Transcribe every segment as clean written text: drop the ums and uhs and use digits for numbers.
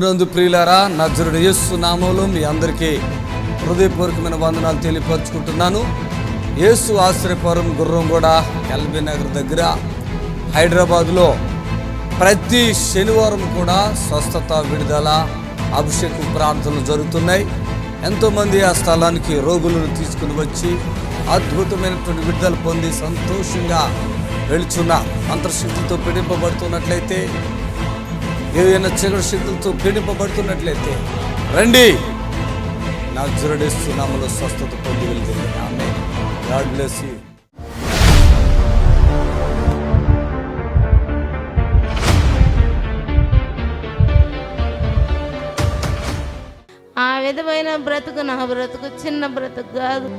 నందు ప్రియులారా, నజరుడు యేసు నామములో మీ అందరికీ హృదయపూర్వకమైన వందనాలు తెలియపరుచుకుంటున్నాను. యేసు ఆశ్రయపురం గుర్రంగూడ ఎల్బీ నగర్ దగ్గర హైదరాబాద్లో ప్రతి శనివారం కూడా స్వస్థత, విడుదల, అభిషేకం ప్రార్థనలు జరుగుతున్నాయి. ఎంతోమంది ఆ స్థలానికి రోగులను తీసుకుని వచ్చి అద్భుతమైనటువంటి విడుదల పొంది సంతోషంగా వెళుచున్నారు. మంత్రశక్తులతో పీడింపబడుతున్నట్లయితే, ఏదైనా చీకటి శక్తులతో పీడింపబడుతున్నట్లయితే రండి, నజరుడు యేసు నామములో స్వస్థత పొంది వెళ్తుంది. ఆమేన్. God bless you. ఆ విధమైన బ్రతుకు నా బ్రతుకు చిన్న బ్రతుకు కాదు.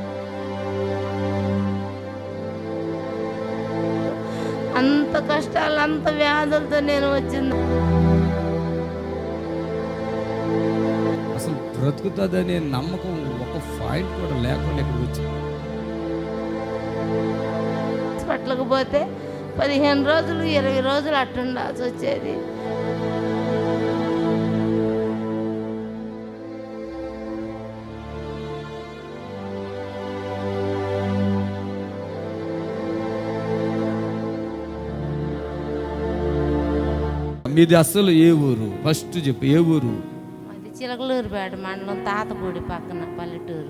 అంత కష్టాలు, అంత వ్యాధులతో నేను వచ్చింది. అసలు బ్రతుకుతుందనే నమ్మకం ఒక పాయింట్ కూడా లేకుండా ఇక్కడికి వచ్చి హాస్పిటల్కి పోతే 15 రోజులు 20 రోజులు అట్టుండాల్సి వచ్చేది. మీది అసలు ఏ ఊరు? ఫస్ట్ చెప్పు, ఏ ఊరు? అది చిలకలూరుపేట మండలం, తాతపూడి పక్కన పల్లెటూరు.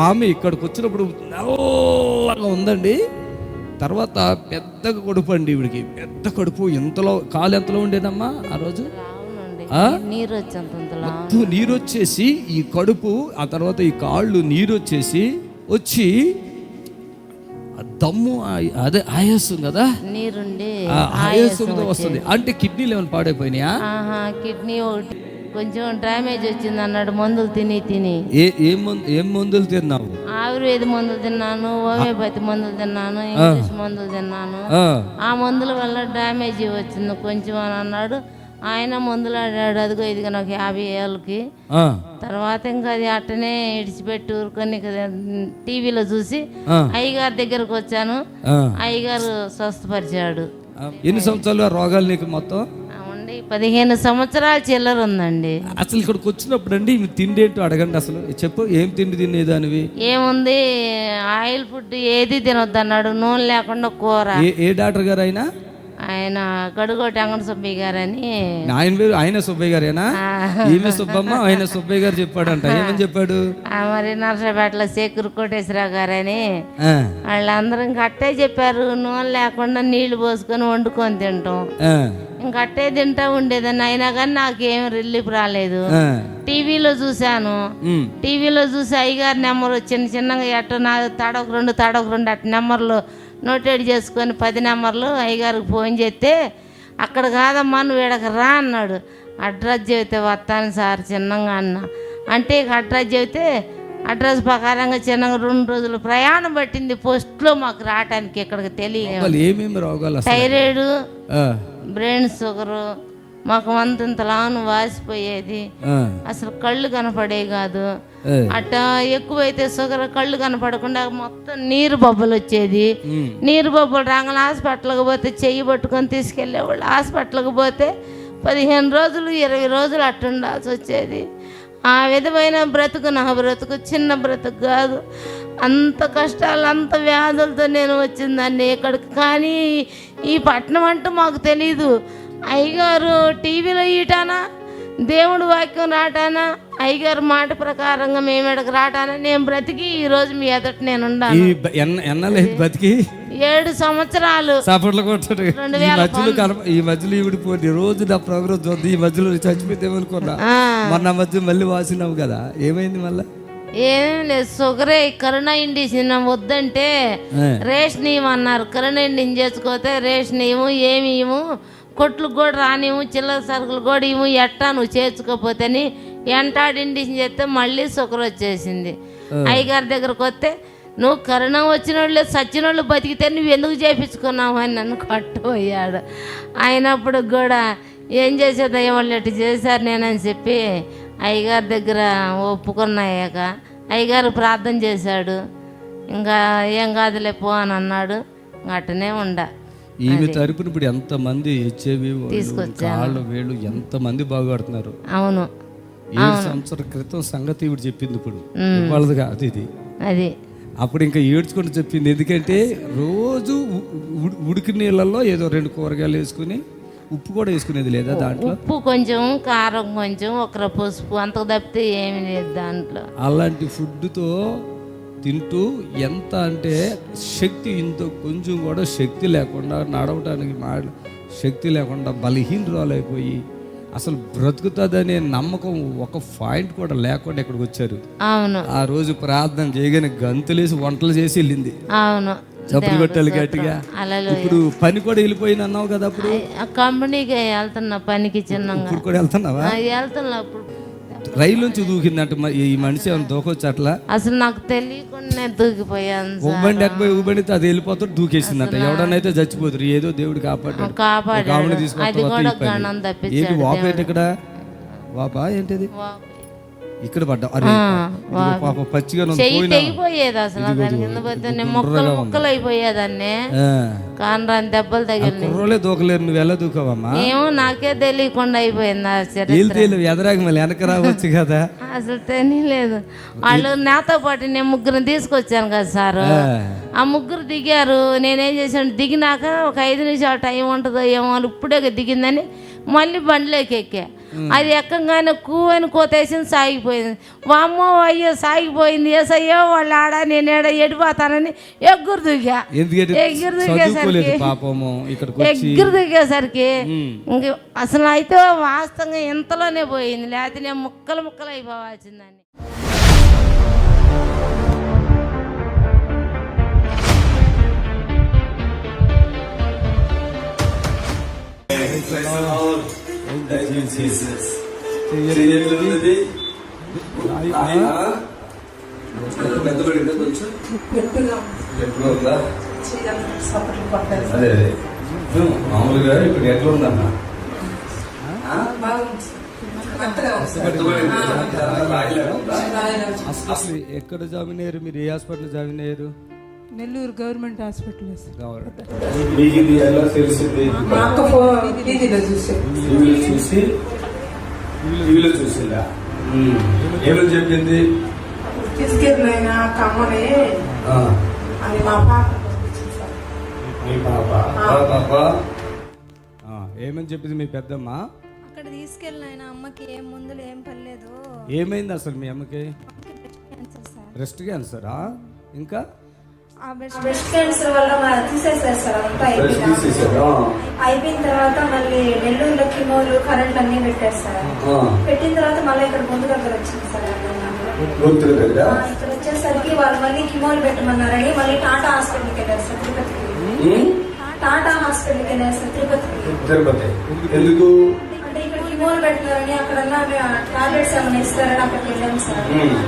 ఆమె ఇక్కడికి వచ్చినప్పుడు నల్లగా ఉందండి. తర్వాత పెద్దగా కడుపు అండి, ఈవిడికి పెద్ద కడుపు. ఎంతలో కాలు ఎంతలో ఉండేదమ్మా ఆ రోజు? అవునండి, నీరు వచ్చేంతలో మొత్తం నీరు వచ్చేసి ఈ కడుపు, ఆ తర్వాత ఈ కాళ్ళు నీరు వచ్చి దమ్ము, అదే ఆయాసం కదా, నీరుండి ఆయాసంతో వస్తుంది. అంటే కిడ్నీలు ఏమైనా పాడైపోయినాయా? కిడ్నీ ఒకటి కొంచెం డ్యామేజ్ వచ్చింది అన్నాడు. మందులు తిని ఏం మందులు తిన్నావు? ఆయుర్వేద మందులు తిన్నాను, హోమియోపతి మందులు తిన్నాను, ఇంగ్లీష్ మందులు తిన్నాను. ఆ మందుల వల్ల డ్యామేజ్ వచ్చింది కొంచెం అని అన్నాడు. ఆయన మందులు ఆడాడు. అదిగో ఇదిగో నాకు 50 ఏళ్ళకి. తర్వాత ఇంకా అది అట్టనే ఇడిచిపెట్టి ఊరుకొని టీవీలో చూసి అయ్యగారి దగ్గరకు వచ్చాను. అయ్యగారు స్వస్థపరిచాడు. ఎన్ని సంవత్సరాలు రోగాలు నీకు మొత్తం? 15 సంవత్సరాల చిల్లర ఉందండి. అసలు ఇక్కడికి వచ్చినప్పుడు అండి తిండి ఏంటో అడగండి. అసలు చెప్పు, ఏం తిండి తినేదానివి? ఏముంది, ఆయిల్ ఫుడ్ ఏది తినొద్దు అన్నాడు. నూనె లేకుండా కూర. ఏ డాక్టర్ గారు ఆయన? ఆయన గడుగోటి అంగడి సుబ్బయ్య గారు అని. ఆయన సుబ్బయ్య గారేనా? ఈమె సుబ్బమ్మ, ఆయన సుబ్బయ్య గారు చెప్పాడంట. ఏమని చెప్పాడు? మరి నర్సపేటలో శేఖర్ కోటేశ్వరరావు గారని. వాళ్ళందరూ ఇంకట్టే చెప్పారు, నూనె లేకుండా నీళ్లు పోసుకొని వండుకొని తింటాం. ఇంకట్టే తింటా ఉండేదాన్ని. అయినా కానీ నాకేం రిలీఫ్ రాలేదు. టీవీలో చూశాను. టీవీలో చూసి అయ్యగారి నెంబర్ చిన్నగా ఎట్ట నా తడొక రెండు అట్ట నెంబర్లు నోటెడ్ చేసుకొని 10 నెంబర్లు అయ్యగారికి ఫోన్ చేస్తే, అక్కడ కాదమ్మా నువ్వు వీడక రా అన్నాడు. అడ్రస్ చెబితే వస్తాను సార్ చిన్నగా అన్న. అంటే ఇక అడ్రస్ చెబితే అడ్రస్ ప్రకారంగా చిన్నగా 2 రోజులు ప్రయాణం పట్టింది పోస్ట్లో మాకు రావటానికి. ఇక్కడికి తెలియదు. థైరాయిడ్, బ్రెయిన్ షుగరు, మాకు అంతంతలాను వాసిపోయేది. అసలు కళ్ళు కనపడే కాదు. అట్ట ఎక్కువైతే షుగర్ కళ్ళు కనపడకుండా మొత్తం నీరు బొబ్బలు వచ్చేది. నీరు బొబ్బలు రాగానే హాస్పిటల్కి పోతే చెయ్యి పట్టుకొని తీసుకెళ్ళేవాళ్ళు. హాస్పిటల్కి పోతే 15 రోజులు 20 రోజులు అట్టుండాల్సి వచ్చేది. ఆ విధమైన బ్రతుకు నా బ్రతుకు చిన్న బ్రతుకు కాదు. అంత కష్టాలు, అంత వ్యాధులతో నేను వచ్చిందండి ఇక్కడికి. కానీ ఈ పట్టణం అంటూ మాకు తెలీదు. అయ్యగారు టీవీలో ఈటానా, దేవుడు వాక్యం రాటానా, అయ్యగారు మాట ప్రకారంగా మేము ఇక్కడికి రాటానా నేను బ్రతికి ఈరోజు మీ ఎదుట నేను ఉన్నాను. 7 సంవత్సరాలు. ఈ మధ్యలో ఈవిడిపోయి రోజు నా ప్రోగ్రాం చూద్దాం. ఈ మధ్యలో చచ్చిపోతేమనుకున్నా, మొన్న మధ్య మళ్ళీ వాసినావు కదా, ఏమైంది మళ్ళా? ఏం లేదు, షుగరే. కరోనా ఇండిషన్ వద్దంటే రేషన్ ఇవ్వమన్నారు. కరోనా ఇండిషన్ చేసుకోతే రేషన్ ఇవ్వు, ఏమి ఇవ్వు, కొట్లకు కూడా రానివ్వు, చిల్లర సరుకులు కూడా ఇవ్వు, ఎట్టా నువ్వు చేర్చుకోపోతేని ఎంటాడు ఇండిషన్ చేస్తే మళ్ళీ షుగర్ వచ్చేసింది. అయ్యగారి దగ్గరకు వస్తే నువ్వు కరోనా వచ్చిన వాళ్ళు సచ్చిన వాళ్ళు బతికితే నువ్వు ఎందుకు చేయించుకున్నావు అని నన్ను కొట్టబోయాడు. అయినప్పుడు కూడా ఏం చేసేది, వాళ్ళు ఎట్టు చేశారు నేనని చెప్పి అయ్యగారి దగ్గర ఒప్పుకున్నాయాక అయ్యగారు ప్రార్థన చేశాడు. ఇంకా ఏం కాదులే పో అని అన్నాడు. అట్టనే ఉండ ఈమె తరపున ఇప్పుడు ఎంతమంది హెచ్ఐవి తీసుకొచ్చాను. కాళ్ళు వేళ్ళు ఎంతమంది బాగుపడుతున్నారు. అవును 7 సంవత్సరాల క్రితం సంగతి ఇవి చెప్పింది, ఇప్పుడు వాళ్ళది కాదు ఇది. అది అప్పుడు ఇంకా ఏడ్చుకుంటూ చెప్పింది. ఎందుకంటే రోజు ఉడికి నీళ్ళల్లో ఏదో 2 కూరగాయలు వేసుకుని ఉప్పు కూడా వేసుకునేది లేదా దాంట్లో, ఉప్పు కొంచెం కారం కొంచెం ఒకర పసుపు అంత తప్పితే ఏమి లేదు దాంట్లో. అలాంటి ఫుడ్తో తింటూ ఎంత అంటే శక్తి, ఇంత కొంచెం కూడా శక్తి లేకుండా నడవడానికి శక్తి లేకుండా బలహీనరాలైపోయి అసలు బ్రతుకుతుందనే నమ్మకం ఒక పాయింట్ కూడా లేకుండా ఇక్కడికి వచ్చారు. అవును ఆ రోజు ప్రార్థన చేయగానే గంతులేసి వంటలు చేసి వెళ్ళింది. అవును చప్పులు కొట్టాలి గట్టిగా. ఇప్పుడు పని కూడా వెళ్ళిపోయింది అన్నావు కదా, అప్పుడు కంపెనీకి వెళ్తున్నా పనికి చిన్నగా. ఇప్పుడు కూడా వెళ్తున్నావా? వెళ్తున్నా. అప్పుడు రైలు నుంచి దూకిందంట ఈ మనిషి, ఏమైనా దూకొచ్చు అట్లా? అసలు నాకు తెలియకుండా దూకిపోయాను. ఉబ్బండి ఎక్కబోయి ఉబ్బండితే అది వెళ్ళిపోతాడు, దూకేసిందంట. ఎవడనైతే చచ్చిపోతారు, ఏదో దేవుడు కాపాడాడు. అది కూడా గణం తప్పించాడు. ఏంటి వాపు ఏంటి ఇక్కడ? వాపా ఏంటిది? ఇక్కడ పడ్డా. అరే పాప పచ్చిగా తెగిపోయేది అసలు. దాని కింద పోతే మొక్కలు మొక్కలు అయిపోయేదాన్ని. కానరాని దెబ్బలు తగిలి కుర్రోలే దూకలేరు, నువ్వు ఎలా దూకావమ్మా? ఏమో నాకే తెలియకుండా అయిపోయింది. ఎదరాకి మళ్ళీ వెనక రావచ్చు కదా. అసలు తెలియలేదు. వాళ్ళు నాతో పాటు నేను 3 తీసుకొచ్చాను కదా సారు. ఆ 3 దిగారు. నేనేం చేశాను, దిగినాక ఒక 5 నిమిషాలు టైం ఉంటుందో ఏమో అని ఇప్పుడే దిగిందని మళ్ళీ బండిలోకి ఎక్కా. అది ఎక్కగానే కూవని కోతేసింది, సాగిపోయింది. వామ్మో అయ్యో సాగిపోయింది, ఏసయ్యో వాళ్ళు ఆడ నేనేడ ఎడిపోతానని ఎగ్గురు దిగా. ఎగ్గురు దిగేసరికి ఇంక అసలు అయితే వాస్తవంగా ఇంతలోనే పోయింది, లేకపోతే నేను ముక్కలు ముక్కలు అయిపోవాల్సిందని. మామూలుగా ఇప్పుడు ఎట్లా ఉందన్నా? అసలు ఎక్కడ జాయిన్ అయ్యారు మీరు? ఏ హాస్పిటల్ జాయిన్ అయ్యారు? Nellore government hospital. చూసిందా? ఏమని చెప్పింది? తీసుకెళ్ళిన కమ్మని అని మా పాప. మీ పాప ఏమని చెప్పింది మీ పెద్దమ్మ? అక్కడ తీసుకెళ్ళిన అమ్మకి ఏం మందులు ఏం పర్లేదు. ఏమైంది అసలు మీ అమ్మకి? బ్రెస్ట్ క్యాన్సరా? ఇంకా బ్రెస్ట్ క్యాన్సర్ వల్ల తీసేసారు సార్. అంతా అయిపోయిన తర్వాత మళ్ళీ నెల్లూరులో కిమోలు కరెంట్ అన్ని పెట్టారు సార్. పెట్టిన తర్వాత మళ్ళీ ఇక్కడ ముందు దగ్గర వచ్చింది సార్. ఇక్కడ వచ్చేసరికి వాళ్ళు మళ్ళీ కిమోలు పెట్టమన్నారని మళ్ళీ టాటా హాస్పిటల్కి వెళ్ళారు సార్, తిరుపతికి. టాటా హాస్పిటల్కి వెళ్ళారు సార్, తిరుపతి. ఎందుకు అంటే ఇక్కడ కిమోలు పెట్టినారని అక్కడ టాబ్లెట్స్ ఏమైనా ఇస్తారని అక్కడికి వెళ్ళాము సార్.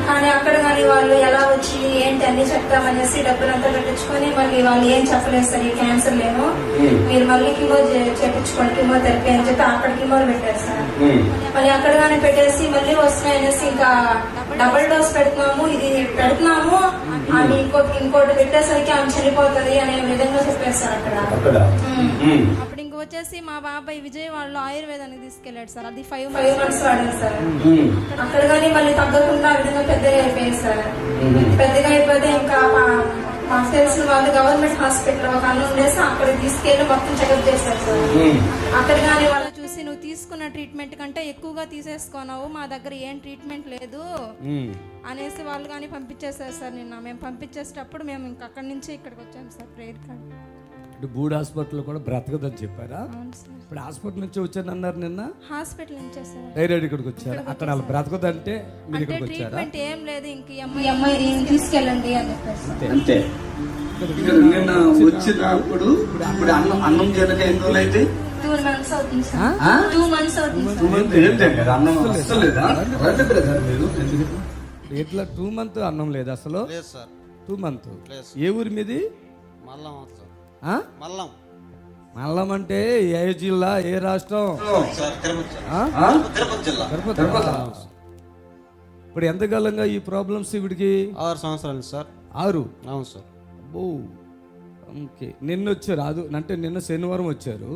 కానీ అక్కడ కానీ వాళ్ళు ఎలా వచ్చి ఏంటి అన్ని చెప్తామనేసి డబ్బులంతా పెట్టించుకొని మళ్ళీ వాళ్ళు ఏం చెప్పలేదు సార్, ఈ క్యాన్సర్ లేను, మీరు మళ్ళీ కిమో చేపించుకోండి, కిమోథెరపీ అని చెప్పి అక్కడ కిమోలు పెట్టారు సార్. మళ్ళీ అక్కడ కానీ పెట్టేసి మళ్ళీ వస్తున్నాయనేసి ఇంకా డబుల్ డోస్ పెడుతున్నాము, ఇది పెడుతున్నాము అని ఇంకోటి పెట్టేసరికి ఆమె చనిపోతుంది అనే విధంగా చెప్పారు సార్ అక్కడ. అప్పుడు ఇంక వచ్చేసి మా బాబాయ్ విజయవాడలో ఆయుర్వేదానికి తీసుకెళ్లాడు సార్. అది 5 months వాడారు సార్. అక్కడ కానీ మళ్ళీ తగ్గకుండా ఆ విధంగా పెద్దగా అయిపోయింది సార్. పెద్దగా అయిపోతే ఇంకా మాకు తెలిసిన వాళ్ళు గవర్నమెంట్ హాస్పిటల్ ఒక అన్న ఉండేసి అక్కడ తీసుకెళ్లి మొత్తం చెకప్ చేశారు సార్. అక్కడ కానీ వాళ్ళు చూసి నువ్వు తీసుకున్న ట్రీట్మెంట్ కంటే ఎక్కువగా తీసేసుకున్నావు, మా దగ్గర ఏం ట్రీట్మెంట్ లేదు అనేసి వాళ్ళు కానీ పంపించేశారు సార్. నిన్న మేము పంపించేసేటప్పుడు మేము ఇంకా అక్కడి నుంచి ఇక్కడికి వచ్చాము సార్. ప్రేయర్ కార్డ్ బూడ్ హాస్పిటల్ కూడా బ్రతకదని చెప్పారా? ఇప్పుడు హాస్పిటల్ నుంచి వచ్చాను అన్నారు నిన్న. హాస్పిటల్ నుంచి డైరెక్ట్ ఇక్కడికి వచ్చారు. అక్కడ వాళ్ళు బ్రతకదంటే మీరు ఇక్కడికి వచ్చారా? ట్రీట్మెంట్ ఏం లేదు, ఇంక ఈ అమ్మాయి తీసుకెళ్ళండి అని చెప్పారు. అంతే. నిన్న వచ్చినప్పుడు ఇప్పుడు అన్నం తినక ఎన్ని రోజులు అయితే 2 months అవుతుంది సార్. 2 months అవుతుంది. ఏంటంటే అన్నం వస్తలేదా? ఎట్లా 2 months అన్నం లేదు అసలు? 2 months. ఏ ఊరి మీది? మల్లం అంటే ఏ జిల్లా, ఏ రాష్ట్రం? తిరుపతి. ఇప్పుడు ఎంతకాలంగా ఈ ప్రాబ్లమ్స్? ఇవిడికి 6 సంవత్సరాలు సార్. 6? అవును సార్. అబ్బో ఓకే, నిన్న వచ్చారు అంటే నిన్న శనివారం వచ్చారు,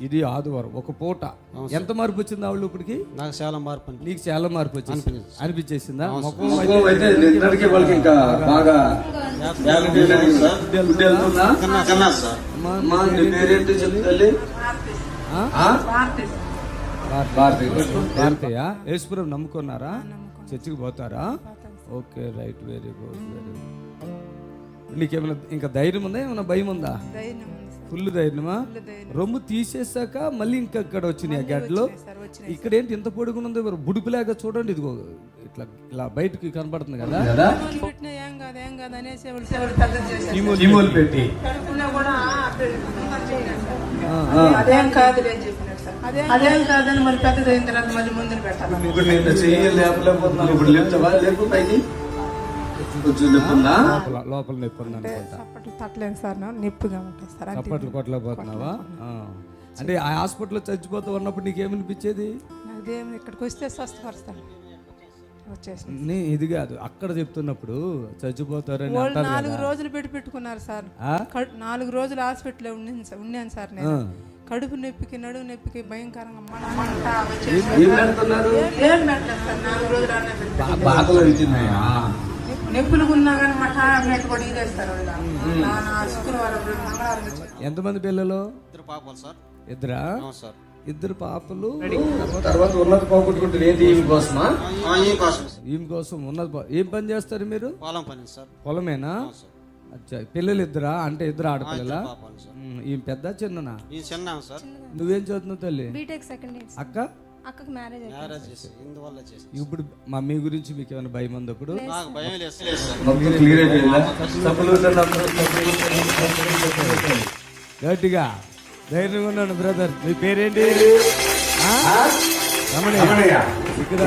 ఇది ఆదివారం, ఒక పూట. ఎంత మార్పు వచ్చింది ఆవిడ ఇప్పటికి? నాకు చాలా మార్పు నీకు చాలా మార్పు వచ్చింది అనిపించేసిందా? ముఖం ముఖం అయితే నిన్నటికి వాళ్ళకి ఇంకా బాగా గుడ్డి వెళ్తుందా? అమ్మా, నీ పేరేంటి చెప్తాలి? భారతయ్య, యేసుపురం నమ్ముకున్నారా? చర్చికి పోతారా? Okay, right, very good, very good. నీకేమైనా ఇంకా ధైర్యం ఉందా, ఏమైనా భయం ఉందా? ఫుల్ ధైర్యమా? రొమ్ము తీసేసాక మళ్ళీ ఇంకా ఇక్కడ వచ్చినాయి ఆ గడ్డలో. ఇక్కడ ఏంటి ఇంత పొడుగునుంది, బుడిపిలాగా చూడండి, ఇదిగో ఇట్లా ఇలా బయటకి కనపడుతుంది కదా. ఏం కాదు అనేసి కీమోలు పెట్టి అదేం కాదు చెప్పినారు సార్. అదేం కాదని మరి పెద్దది అయిన తర్వాత మళ్ళీ ముందు పెట్టాలి. ఇప్పుడు నేను చేయలేకపోతున్నాను. ఇప్పుడు లేపుతావా? లేపు పైకి కొంచెం లేపుందా? లోపల నొప్పి ఉంది అనుకుంటా. చప్పట్లు తట్టలేదు సార్, నొప్పిగా ఉంటుంది సార్. చప్పట్లు కొట్టలేకపోతున్నావా? అంటే ఆ హాస్పిటల్లో చచ్చిపోతూ ఉన్నప్పుడు నీకేమనిపించేది? నాదేమి ఇక్కడికి వస్తే స్వస్థపరుస్తాను వచ్చేసి. ఇది కాదు, అక్కడ చెప్తున్నప్పుడు చచ్చిపోతారని వాళ్ళు అంటారు 4 కదా. రోజులు పెట్టుకున్నారు సార్. 4 రోజులు హాస్పిటల్లో ఉన్నాను సార్ నేను. కడుపు నొప్పికి, నడుము నొప్పికి భయంకరంగా మంట వచ్చేసి ఏం పెడుతున్నారు? ఏం పెట్టలేదు సార్. 4 రోజులు అన్నం పెట్టారు. బాధలు వచ్చినాయా? నొప్పులు ఉన్నా కానీ మా టాబ్లెట్ కూడా ఇదేస్తారు. శుక్రవారం మంగళవారం ఎంతమంది పిల్లలు? 2 పాపలు సార్. ఇద్దరా? సార్, 2 పాపలు. తర్వాత ఉన్నది పోగొట్టుకుంటుంది. ఏంటి ఈమె కోసమా? ఈమె కోసం ఉన్నది. ఏం పని చేస్తారు మీరు? పొలం పని సార్. పొలమేనా? అచ్చా, పిల్లలు ఇద్దరా? అంటే 2 ఆడపిల్లలా? పాపలు సార్. ఈమె పెద్ద చిన్ననా? ఈ చిన్న సార్. నువ్వేం చదువుతున్నావు తల్లి? BTech second year. అక్క అక్కకు మ్యారేజ్ మ్యారేజ్ చేసి ఇందువల్ల చేసి. ఇప్పుడు మమ్మీ గురించి మీకు ఏమైనా భయం ఉంది? ఇప్పుడు నాకు భయం లేదు సార్. మొత్తం క్లియర్ అయిపోయిందా? గట్టిగా ధైర్యంగా ఉన్నాను బ్రదర్. మీ పేరేంటి? రమణయ్య. ఇక్కడ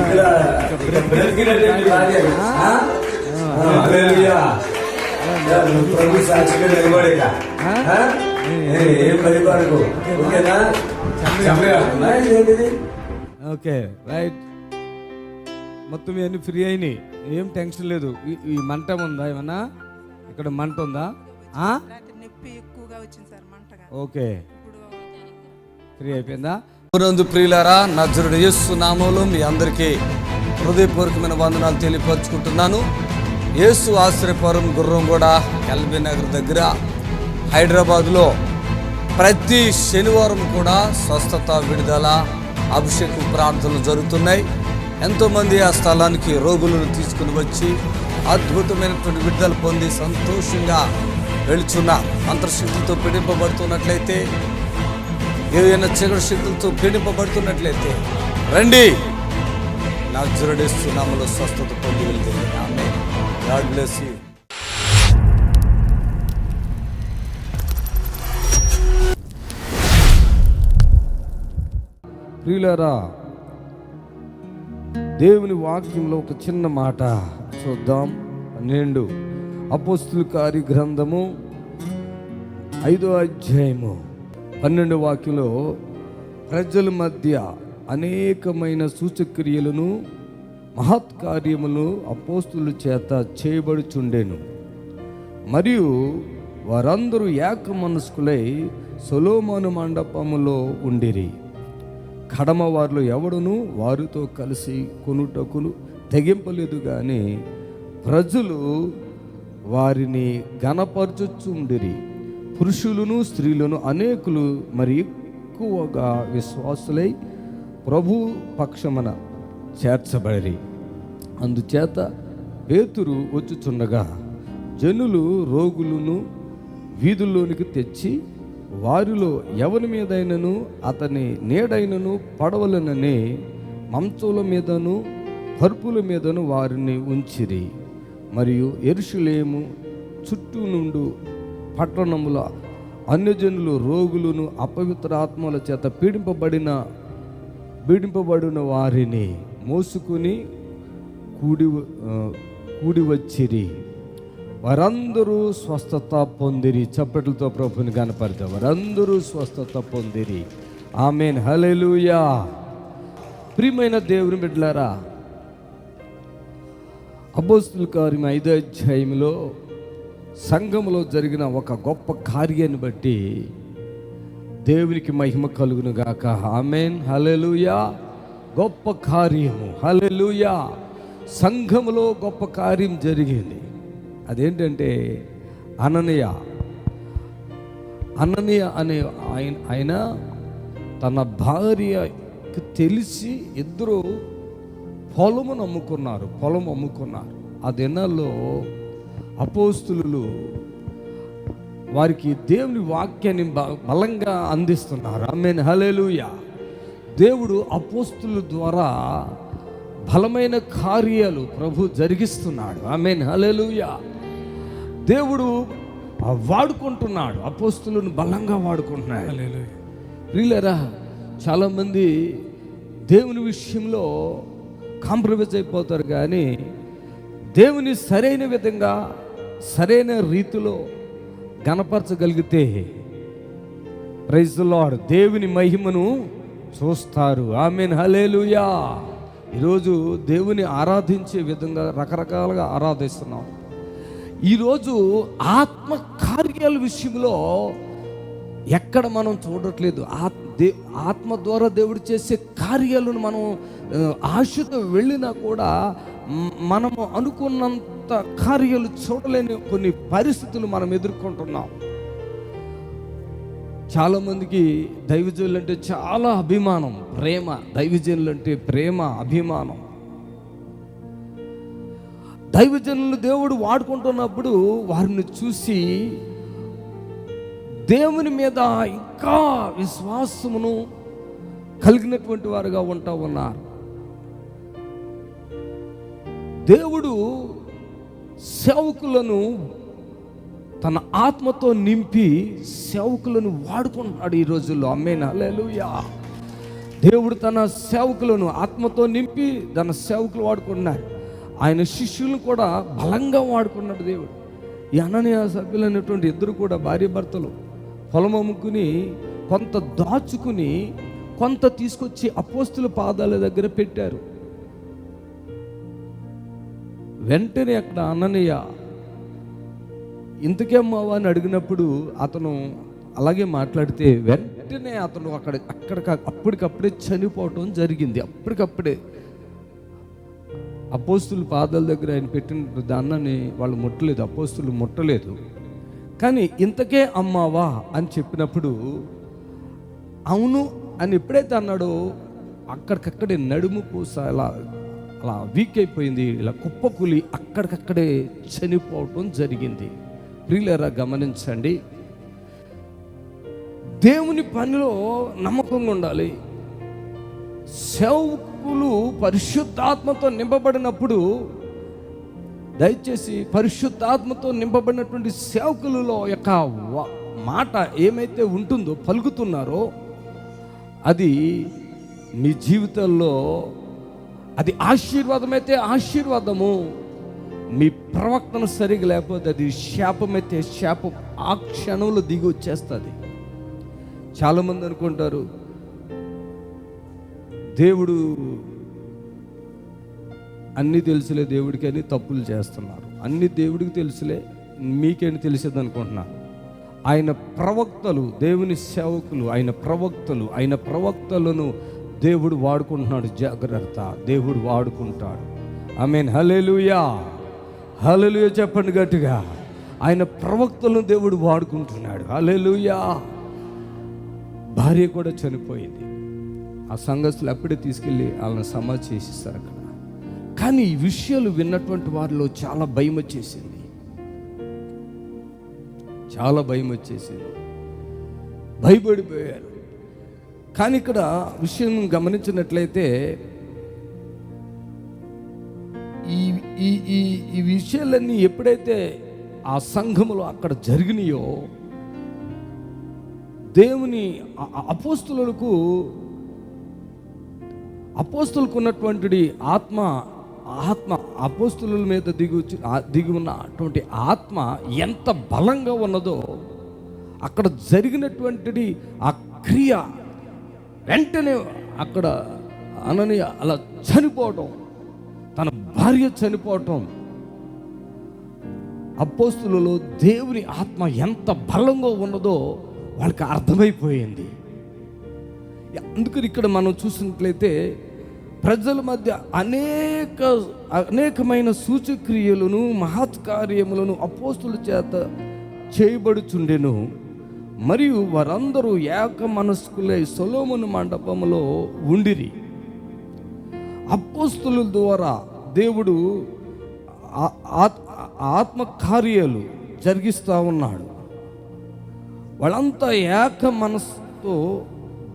ఓకే, రైట్. మొత్తం ఇవన్నీ ఫ్రీ అయినాయి, ఏం టెన్షన్ లేదు. ఈ మంట ఉందా ఏమన్నా? ఇక్కడ మంట ఉందా? నొప్పి ఎక్కువగా వచ్చింది సార్, మంటగా. ఓకే, ఫ్రీ అయిపోయిందా? నందు ప్రియులారా, నజరుడు యేసు నామములో మీ అందరికీ హృదయపూర్వకమైన వందనాలు తెలియపరుచుకుంటున్నాను. యేసు ఆశ్రయపురం గుర్రంగూడ ఎల్బీ నగర్ దగ్గర హైదరాబాద్లో ప్రతి శనివారం కూడా స్వస్థత, విడుదల, అభిషేకం ప్రార్థనలు జరుగుతున్నాయి. ఎంతోమంది ఆ స్థలానికి రోగులను తీసుకుని వచ్చి అద్భుతమైనటువంటి విడుదల పొంది సంతోషంగా వెళుచున్న అంతర్శక్తులతో పీడింపబడుతున్నట్లయితే, ఏదైనా చీకటి శక్తులతో పీడింపబడుతున్నట్లయితే రండి, నజరుడు యేసు నామములో స్వస్థత పొంది వెళ్తుంది. ఆమేన్. God bless you. ప్రియులారా, దేవుని వాక్యంలో ఒక చిన్న మాట చూద్దాం. 12 అపోస్తుల కార్య గ్రంథము 5వ అధ్యాయము 12వ వాక్యంలో ప్రజల మధ్య అనేకమైన సూచక్రియలను, మహత్కార్యములు అపోస్తుల చేత చేయబడుచుండెను. మరియు వారందరూ ఏక మనస్కులై సొలొమోను మండపములో ఉండిరి. కడమ వారిలో ఎవడును వారితో కలిసి కొనుటకును తెగింపలేదు, కానీ ప్రజలు వారిని గణపరచుచుండిరి. పురుషులను స్త్రీలను అనేకులు మరి ఎక్కువగా విశ్వాసులై ప్రభు పక్షమున చేర్చబడిరి. అందుచేత పేతురు వచ్చుచుండగా జనులు రోగులను వీధుల్లోనికి తెచ్చి వారిలో ఎవరి మీదైనను అతని నీడైనను పడవలనని మంచముల మీదను పరుపుల మీదను వారిని ఉంచిరి. మరియు యెరూషలేము చుట్టూ నుండి పట్టణముల అన్యజనులు రోగులను అపవిత్ర ఆత్మల చేత పీడింపబడిన వారిని మోసుకుని కూడి వచ్చిరి. వారందరూ స్వస్థత పొందిరి. చప్పట్లతో ప్రభుని కనపడతారు. వారందరూ స్వస్థత పొందిరి. ఆమేన్. హల్లెలూయా. ప్రియమైన దేవుని బిడ్డలారా, అపోస్తుల కార్యం 5వ అధ్యాయంలో సంఘములో జరిగిన ఒక గొప్ప కార్యాన్ని బట్టి దేవునికి మహిమ కలుగును గాక. ఆమేన్, హల్లెలూయా. గొప్ప కార్యము, హల్లెలూయా. సంఘములో గొప్ప కార్యం జరిగింది. అదేంటంటే అననీయ అనే ఆయన తన భార్యకు తెలిసి ఇద్దరు పొలం అమ్ముకున్నారు. ఆ దినాల్లో అపోస్తులు వారికి దేవుని వాక్యాన్ని బలంగా అందిస్తున్నారు. ఆమేన్, హల్లెలూయా. దేవుడు అపోస్తుల ద్వారా బలమైన కార్యాలు ప్రభు జరిగిస్తున్నాడు. ఆమేన్, హల్లెలూయా. దేవుడు వాడుకుంటున్నాడు, అపోస్తులను బలంగా వాడుకుంటున్నాడు. ప్రియులారా, చాలామంది దేవుని విషయంలో కాంప్రమైజ్ అయిపోతారు, కానీ దేవుని సరైన విధంగా సరైన రీతిలో గణపరచగలిగితే ప్రైజ్ ది లార్డ్ దేవుని మహిమను చూస్తారు. ఆమేన్, హల్లెలూయా. ఈరోజు దేవుని ఆరాధించే విధంగా రకరకాలుగా ఆరాధిస్తున్నాం. ఈరోజు ఆత్మ కార్యాల విషయంలో ఎక్కడ మనం చూడట్లేదు. ఆత్మ ద్వారా దేవుడు చేసే కార్యాలను మనం ఆశతో వెళ్ళినా కూడా మనము అనుకున్నంత కార్యాలు చూడలేని కొన్ని పరిస్థితులు మనం ఎదుర్కొంటున్నాం. చాలామందికి దైవజనులు అంటే చాలా అభిమానం, ప్రేమ. దైవజనులు అంటే ప్రేమ, అభిమానం. దైవజనులు దేవుడు వాడుకుంటున్నప్పుడు వారిని చూసి దేవుని మీద ఇంకా విశ్వాసమును కలిగినటువంటి వారుగా ఉంటా ఉన్నారు. దేవుడు సేవకులను తన ఆత్మతో నింపి సేవకులను వాడుకుంటున్నాడు ఈ రోజుల్లో. ఆమేన్, హల్లెలూయా. దేవుడు తన సేవకులను ఆత్మతో నింపి తన సేవకులు వాడుకుంటున్నాడు. ఆయన శిష్యులను కూడా బలంగా వాడుకున్నాడు దేవుడు. ఈ అననీయ సభ్యులైనటువంటి ఇద్దరు కూడా భార్య భర్తలు పొలం అమ్ముకుని కొంత దాచుకుని కొంత తీసుకొచ్చి అపోస్తుల పాదాల దగ్గర పెట్టారు. వెంటనే అక్కడ అననీయ ఇంతకేమ్మా అని అడిగినప్పుడు అతను అలాగే మాట్లాడితే వెంటనే అతను అప్పటికప్పుడే చనిపోవటం జరిగింది. అప్పటికప్పుడే అపోస్తుల పాదాల దగ్గర ఆయన పెట్టిన దాన్ని వాళ్ళు ముట్టలేదు, అపోస్తులు ముట్టలేదు. కానీ ఇంతకే అమ్మావా అని చెప్పినప్పుడు అవును అని ఎప్పుడైతే అన్నాడో అక్కడికక్కడే నడుము పూస అలా వీక్ అయిపోయింది, ఇలా కుప్పకూలి అక్కడికక్కడే చనిపోవటం జరిగింది. ప్రియులారా, గమనించండి, దేవుని పనిలో నమ్మకంగా ఉండాలి. సేవకులు పరిశుద్ధాత్మతో నింపబడినప్పుడు, దయచేసి పరిశుద్ధాత్మతో నింపబడినటువంటి సేవకులలో యొక్క మాట ఏమైతే ఉంటుందో, పలుకుతున్నారో, అది మీ జీవితంలో అది ఆశీర్వాదమైతే ఆశీర్వాదము, మీ ప్రవక్తన సరిగా లేకపోతే అది శాపమైతే శాపం ఆ క్షణంలో దిగి వచ్చేస్తుంది. చాలామంది అనుకుంటారు దేవుడు అన్నీ తెలుసులే దేవుడికి అని తప్పులు చేస్తున్నారు. అన్ని దేవుడికి తెలుసులే మీకేంటి తెలిసేది అనుకుంటున్నారు. ఆయన ప్రవక్తలు, దేవుని సేవకులు, ఆయన ప్రవక్తలను దేవుడు వాడుకుంటున్నాడు. జాగ్రత్త, దేవుడు వాడుకుంటాడు. ఆమేన్, హల్లెలూయా. హల్లెలూయా చెప్పండి గట్టిగా. ఆయన ప్రవక్తలను దేవుడు వాడుకుంటున్నాడు. హల్లెలూయా. భార్య కూడా చనిపోయింది. ఆ సంఘస్థులు అప్పుడే తీసుకెళ్ళి వాళ్ళని సమాధి చేసిస్తారు అక్కడ. కానీ ఈ విషయాలు విన్నటువంటి వారిలో చాలా భయం వచ్చేసింది, చాలా భయం వచ్చేసింది, భయపడిపోయారు. కానీ ఇక్కడ విషయం గమనించినట్లయితే ఈ విషయాలన్నీ ఎప్పుడైతే ఆ సంఘములో అక్కడ జరిగినాయో, దేవుని అపోస్తులకు ఉన్నటువంటి ఆత్మ అపోస్తుల మీద దిగి ఉన్నటువంటి ఆత్మ ఎంత బలంగా ఉన్నదో, అక్కడ జరిగినటువంటి ఆ క్రియ వెంటనే అక్కడ అననీయ అలా చనిపోవటం, తన భార్య చనిపోవటం, అపోస్తులలో దేవుని ఆత్మ ఎంత బలంగా ఉన్నదో వాళ్ళకి అర్థమైపోయింది. అందుకని ఇక్కడ మనం చూసినట్లయితే ప్రజల మధ్య అనేకమైన సూచక్రియలను మహత్కార్యములను అపోస్తుల చేత చేయబడుచుండెను. మరియు వారందరూ ఏక మనస్కులై సొలొమోను మండపంలో ఉండిరి. అపోస్తుల ద్వారా దేవుడు ఆత్మకార్యాలు జరిగిస్తూ ఉన్నాడు. వాళ్ళంతా ఏక మనసుతో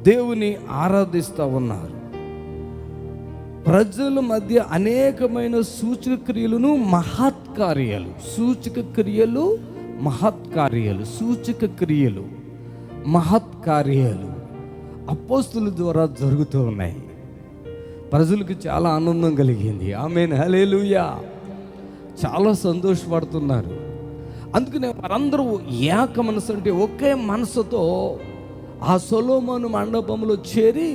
దేవుని ఆరాధిస్తూ ఉన్నారు. ప్రజల మధ్య అనేకమైన సూచక క్రియలను మహత్కార్యాలు అపోస్తుల ద్వారా జరుగుతూ ఉన్నాయి. ప్రజలకు చాలా ఆనందం కలిగింది. ఆమేన్, హల్లెలూయా. చాలా సంతోషపడుతున్నారు. అందుకనే వారందరూ ఏక మనసు అంటే ఒకే మనసుతో ఆ సొలొమోను మండపంలో చేరి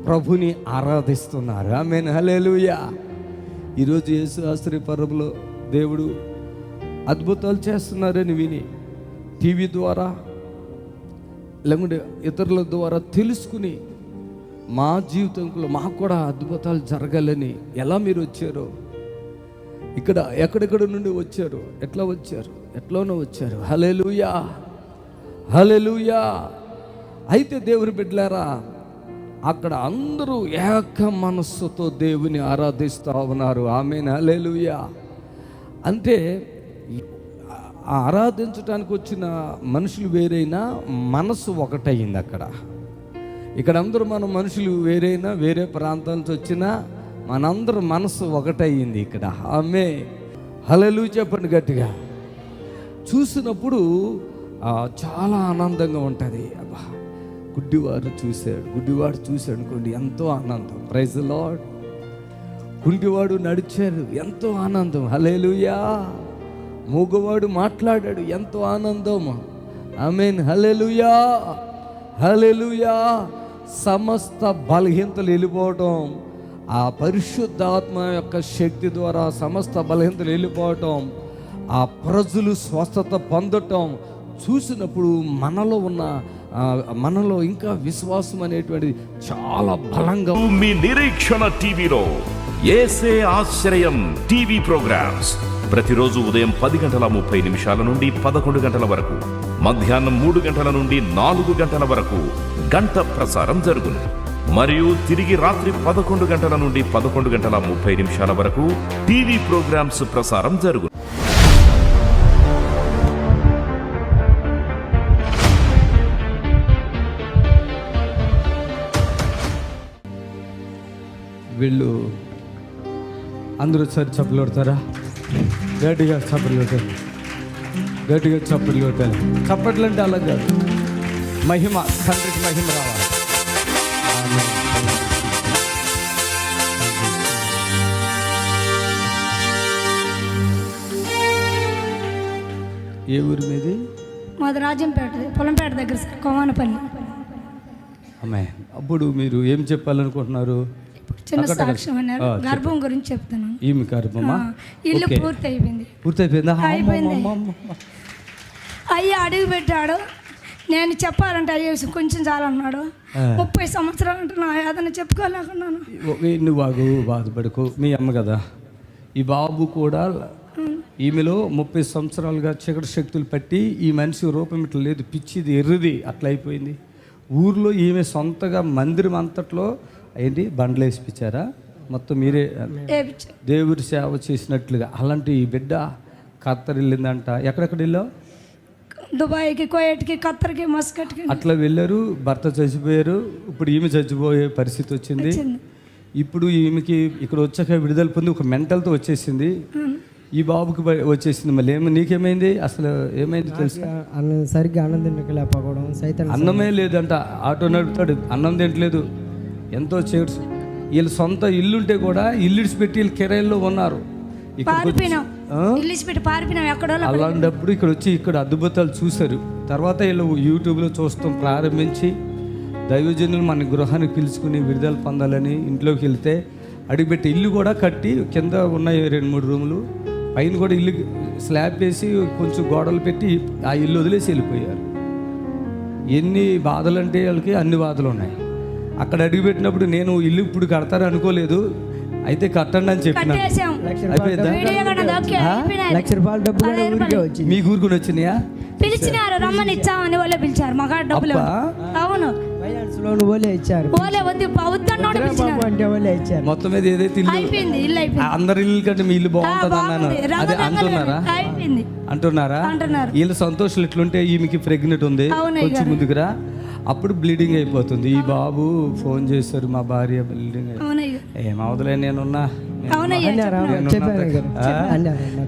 ప్రభుని ఆరాధిస్తున్నారు. ఆమేన్, హల్లెలూయా. ఈరోజు యేసు ఆశ్రయపురంలో దేవుడు అద్భుతాలు చేస్తున్నారని విని టీవీ ద్వారా లేకుంటే ఇతరుల ద్వారా తెలుసుకుని మా జీవితంలో మాకు కూడా అద్భుతాలు జరగాలని ఎలా మీరు వచ్చారో, ఇక్కడ ఎక్కడెక్కడ నుండి వచ్చారు, ఎట్లానో వచ్చారు. హల్లెలూయా, హల్లెలూయా. అయితే దేవుని బిడ్డలారా, అక్కడ అందరూ ఏక మనస్సుతో దేవుని ఆరాధిస్తూ ఉన్నారు. ఆమేన్, హల్లెలూయా. అంటే ఆరాధించడానికి వచ్చిన మనుషులు వేరైనా మనసు ఒకటయింది అక్కడ. ఇక్కడ అందరూ మన మనుషులు వేరైనా, వేరే ప్రాంతాల నుంచి వచ్చినా మనందరూ మనసు ఒకటయింది ఇక్కడ. ఆమేన్, హల్లెలూయా చెప్పండి గట్టిగా. చూసినప్పుడు చాలా ఆనందంగా ఉంటుంది. అబ్బా, గుడ్డివాడు చూశాడు అనుకోండి, ఎంతో ఆనందం. Praise the lord. కుంటివాడు నడిచారు, ఎంతో ఆనందం. హల్లెలూయా. మూగవాడు మాట్లాడాడు, ఎంతో ఆనందం. ఆమేన్, హల్లెలూయా, హల్లెలూయా. సమస్త బలహీనతలు వెళ్ళిపోవటం, ఆ పరిశుద్ధాత్మ యొక్క శక్తి ద్వారా సమస్త బలహీనతలు వెళ్ళిపోవటం, ఆ ప్రజలు స్వస్థత పొందటం చూసినప్పుడు మనలో ఇంకా విశ్వాసం అనేటువంటిది చాలా బలంగా. మీ నిరీక్షణ టీవీలో యేసే ఆశ్రయం టీవీ ప్రోగ్రామ్స్ ప్రతిరోజు ఉదయం 10:30 నుండి 11 వరకు, మధ్యాహ్నం 3 నుండి 4 వరకు గంట ప్రసారం జరుగును. మరియు తిరిగి రాత్రి 11 నుండి 11:30 వరకు టీవీ ప్రోగ్రామ్స్ ప్రసారం జరుగును. వీళ్ళు అందరూ సరి చప్పట్లు కొడతారా? గట్టిగా చప్పట్లు కొట్టాలి, గట్టిగా చప్పట్లు కొట్టాలి. చప్పట్లు అంటే అలా కాదు, మహిమ, తండ్రికి మహిమ రావాలి. ఏ ఊరి మీది? మాది రాజంపేట, పొలంపేట దగ్గర సార్, కోమానపల్లి. అమ్మాయి, అప్పుడు మీరు ఏం చెప్పాలనుకుంటున్నారు? చిన్న సాక్ష్యం అన్నారు, గర్భం గురించి చెప్తున్నాను. ఈమె గర్భమా? ఇల్లు పూర్తయిపోయింది. పూర్తయిపోయిందా? అయ్యి అడుగు పెట్టాడు. నేను చెప్పాలంటే అయ్యే కొంచెం చాలన్నాడు. 30 సంవత్సరాలు అంటే నా ఏదైనా చెప్పుకోలేకున్నాను. నువ్వు బాధపడుకో, మీ అమ్మ కదా. ఈ బాబు కూడా ఈమెలో 30 సంవత్సరాలుగా చీకటి శక్తులు పట్టి ఈ మనిషి రూపం ఇట్లా లేదు, పిచ్చిది, ఎర్రది అట్లా అయిపోయింది. ఊర్లో ఈమె సొంతగా మందిరం అంతట్లో ఏంటి బండ్లు వేసిపించారా? మొత్తం మీరే దేవుడి సేవ చేసినట్లుగా. అలాంటి ఈ బిడ్డ ఖత్తర్ వెళ్ళిందంట. ఎక్కడెక్కడ వెళ్ళావు? దుబాయ్కి, కోయట్కి, ఖత్తర్కి, మస్కట్కి అట్లా వెళ్ళారు. భర్త చచ్చిపోయారు. ఇప్పుడు ఈమె చచ్చిపోయే పరిస్థితి వచ్చింది. ఇప్పుడు ఈమెకి ఇక్కడ వచ్చాక విడుదల పొంది ఒక మెంటల్తో వచ్చేసింది. ఈ బాబుకి వచ్చేసింది. మళ్ళీ నీకేమైంది? అసలు ఏమైంది తెలుసా? సరిగ్గా అన్నం తినలేకపోవడం, సైతం అన్నమే లేదంట. ఆటో నడుపుతాడు, అన్నం తింటలేదు. ఎంతో చేర్చు. వీళ్ళు సొంత ఇల్లుంటే కూడా ఇల్లు పెట్టి వీళ్ళు కిరాయిల్లో ఉన్నారు. అలాంటప్పుడు ఇక్కడ వచ్చి ఇక్కడ అద్భుతాలు చూశారు. తర్వాత వీళ్ళు యూట్యూబ్లో చూస్తాం ప్రారంభించి దైవజనులు మన గృహానికి పిలుచుకుని విడుదల పొందాలని ఇంట్లోకి వెళ్తే అడిగిపెట్టి ఇల్లు కూడా కట్టి కింద ఉన్నాయి 2-3 రూములు, పైన కూడా ఇల్లు స్లాబ్ వేసి కొంచెం గోడలు పెట్టి ఆ ఇల్లు వదిలేసి వెళ్ళిపోయారు. ఎన్ని బాధలు అంటే వాళ్ళకి అన్ని బాధలు ఉన్నాయి. అక్కడ అడుగుపెట్టినప్పుడు నేను ఇల్లు ఇప్పుడు కడతారు అనుకోలేదు, అయితే కట్టండి అని చెప్పిన. కట్టేసాం. అయిపోయిందా? ₹1,00,000 డబ్బు కూడా ఊరికే వచ్చింది. మీ ఊరుకుని వచ్చినాయా? పిలిచినారు, రమ్మని ఇచ్చామని వాళ్ళే పిలిచారు. మగా డబ్బులు అవును ఫైనాన్స్ లోన్ వాళ్ళే ఇచ్చారు. ఓలే వద్దు వద్దన్నోడు పిలిచినారు. అంటే వాళ్ళే ఇచ్చారు. మొత్తం మీద ఏదైతే ఇల్లు అయిపోయింది, ఇల్లు అయిపోయింది. అందరి ఇల్లు కంటే మీ ఇల్లు బాగుంటుంది అన్నాను. బాగుంది. అదే అంటున్నారా? అయిపోయింది అంటున్నారా? అంటున్నారు. వీళ్ళ సంతోషాలు ఎట్లుంటే ఈమెకి ప్రెగ్నెంట్ ఉంది, అవును కొంచెం ముందుకురా, అప్పుడు బ్లీడింగ్ అయిపోతుంది. ఈ బాబు ఫోన్ చేశారు, మా భార్య బ్లీడింగ్ అవునయ్య ఏమవుతులే నేనున్నా, అవునయ్య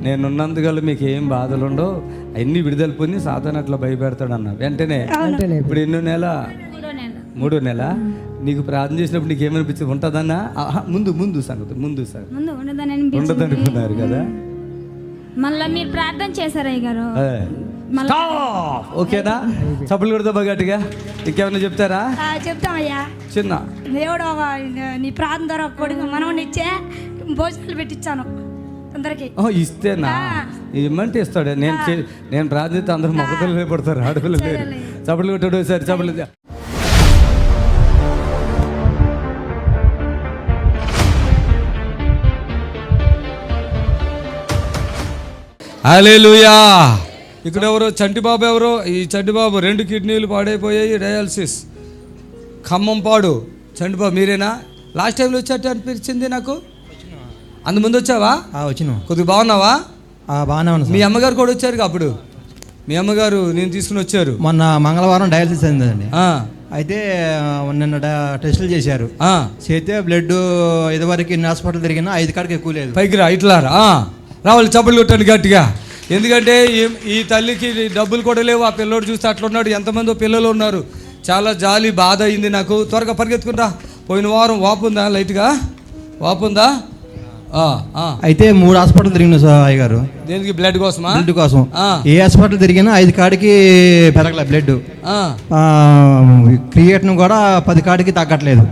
నేనున్నందుకల్లా మీకు ఏం బాధలు ఉండవు, అన్ని విడుదల పొంది సాతాను అట్లా భయపెడతాడు అన్న. వెంటనే ఇప్పుడు ఎన్నో నెల? 3వ నెల. నీకు ప్రార్థన చేసినప్పుడు నీకు ఏమనిపించింది? ఉంటుందన్నా? ముందు సంగతి ఉండదనుకున్నారు కదా. మళ్ళీ మీరు ప్రార్థన చేశారు అయ్య గారు. ఓకేనా? చప్పులు కొడతా బగట్టుగా. ఇంకేమైనా చెప్తారా? చెప్తామయ్యా. చిన్న దేవుడు నీ ప్రార్థన ద్వారా కొడుకు మనవని ఇచ్చే భోజనాలు పెట్టించాను అందరికి. ఇస్తేనా? ఇమ్మంటే ఇస్తాడు. నేను ప్రార్థిస్తే అందరూ మగపిల్లలే పడతారు, ఆడపిల్లలు లేరు. చప్పులు కొట్టాడు సరే. చప్పులు హల్లెలూయా. ఇక్కడ ఎవరో చంటిబాబు, ఎవరో ఈ చంటిబాబు 2 కిడ్నీలు పాడైపోయాయి, డయాలసిస్. ఖమ్మం పాడు. చంటిబాబు మీరేనా? లాస్ట్ టైంలో వచ్చేట్టు అనిపించింది నాకు. అందుముందు వచ్చావా? వచ్చిన. కొద్దిగా బాగున్నావా? బాగానే ఉన్నా. మీ అమ్మగారు కూడా వచ్చారు అప్పుడు. మీ అమ్మగారు నేను తీసుకుని వచ్చారు. మొన్న మంగళవారం డయాలసిస్ అయిందండి. అయితే నిన్న టెస్టులు చేశారు. చేస్తే బ్లడ్ ఇదివరకు ఇన్ని హాస్పిటల్ తిరిగినా 5 కాడికి ఎక్కువ లేదు. పైకి రా, ఇట్లా రావాలి. చప్పులు కొట్టండి గట్టిగా. ఎందుకంటే ఈ తల్లికి డబ్బులు కూడా లేవు. ఆ పిల్లోడు చూస్తే అట్లా ఉన్నాడు. ఎంతమందో పిల్లలు ఉన్నారు. చాలా జాలి, బాధ అయింది నాకు. త్వరగా పరిగెత్తుకుంటా. పోయిన వారం వాపుందా? లైట్గా వాపుందా? అయితే 3 హాస్పిటల్ తిరిగిన అయ్య గారు. దేనికి? బ్లడ్ కోసమా? బ్లడ్ కోసం. ఏ హాస్పిటల్ తిరిగినా 5 కాడికి పెరగలే బ్లడ్. క్రియేటిన్ కూడా 10 కాడికి తగ్గట్లేదు.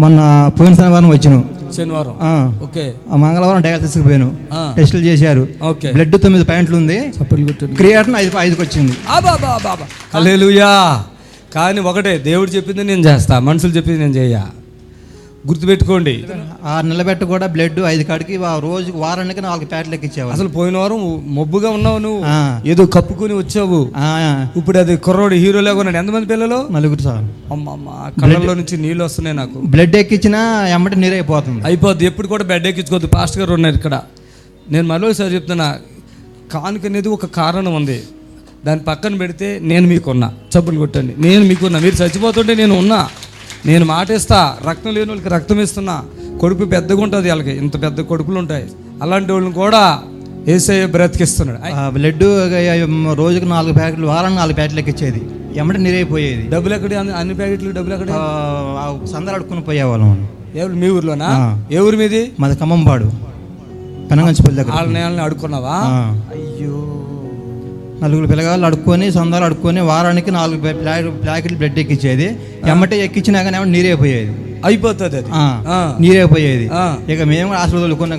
మొన్న పోయిన శనివారం వచ్చిన. శనివారం ఓకే. మంగళవారం డయాలసిస్ కి పోయాను. టెస్టులు చేశారు. బ్లడ్ 9 పాయింట్లు ఉంది. క్రియేటిన్ 5కి వచ్చింది. హల్లెలూయా. కానీ ఒకటే, దేవుడు చెప్పింది నేను చేస్తా, మనుషులు చెప్పింది నేను చెయ్య. గుర్తుపెట్టుకోండి. 6 నెలల బెట్ట కూడా బ్లడ్ 5 కాడికి రోజుకి వారానికి 4 ప్యాకెట్లు ఎక్కించావు. అసలు పోయిన వారం మొబ్బుగా ఉన్నావు నువ్వు, ఏదో కప్పుకుని వచ్చావు. ఇప్పుడు అది కుర్రోడు హీరో లాగా ఉన్నాడు. ఎంతమంది పిల్లలు? 4 సార్. అమ్మమ్మ, కళ్ళల్లో నుంచి నీళ్ళు వస్తున్నాయి నాకు. బ్లడ్ ఎక్కించినా ఎమ్మటి నీరు అయిపోద్ది. ఎప్పుడు కూడా బెడ్ ఎక్కించుకోవద్దు. పాస్టర్ గారు ఉన్నారు ఇక్కడ. నేను మరోసారి చెప్తున్నా, కానుక అనేది ఒక కారణం ఉంది. దాని పక్కన పెడితే నేను మీకున్నా. చప్పులు కొట్టండి. నేను మీకున్నా. మీరు చచ్చిపోతుంటే నేను ఉన్నా. నేను మాటిస్తా. రక్తం లేని వాళ్ళకి రక్తం ఇస్తున్నా. కొడుకు పెద్దగా ఉంటుంది, వాళ్ళకి ఇంత పెద్ద కొడుకులు ఉంటాయి. అలాంటి వాళ్ళని కూడా యేసయ్య బ్రతికిస్తున్నాడు. బ్లడ్ రోజుకి 4 ప్యాకెట్లు, వారానికి 4 ప్యాకెట్లు ఎక్కించేది. ఎమ్మటి నీరైపోయేది. డబ్బులు ఎక్కడ? అన్ని ప్యాకెట్లు డబ్బులు ఎక్కడ? సందలు అడుక్కుని పోయేవాళ్ళం. ఎవరు? మీ ఊర్లోనా? ఏ ఊరు మీది? మాది ఖమ్మంపాడు, పెనంగంచిపల్లి దగ్గర. వాళ్ళని అడుక్కున్నావా? అయ్యో. 4 పిల్లగాళ్ళు అడుక్కొని, సందాలు అడుక్కొని వారానికి 4 ప్యాకెట్లు బ్లడ్ ఎక్కించేది. ఎమ్మటే ఎక్కించినా కానీ నీరైపోయేది. అయిపోతుంది అది. నీరైపోయేది. ఇక మేము హాస్పిటల్ కొన్న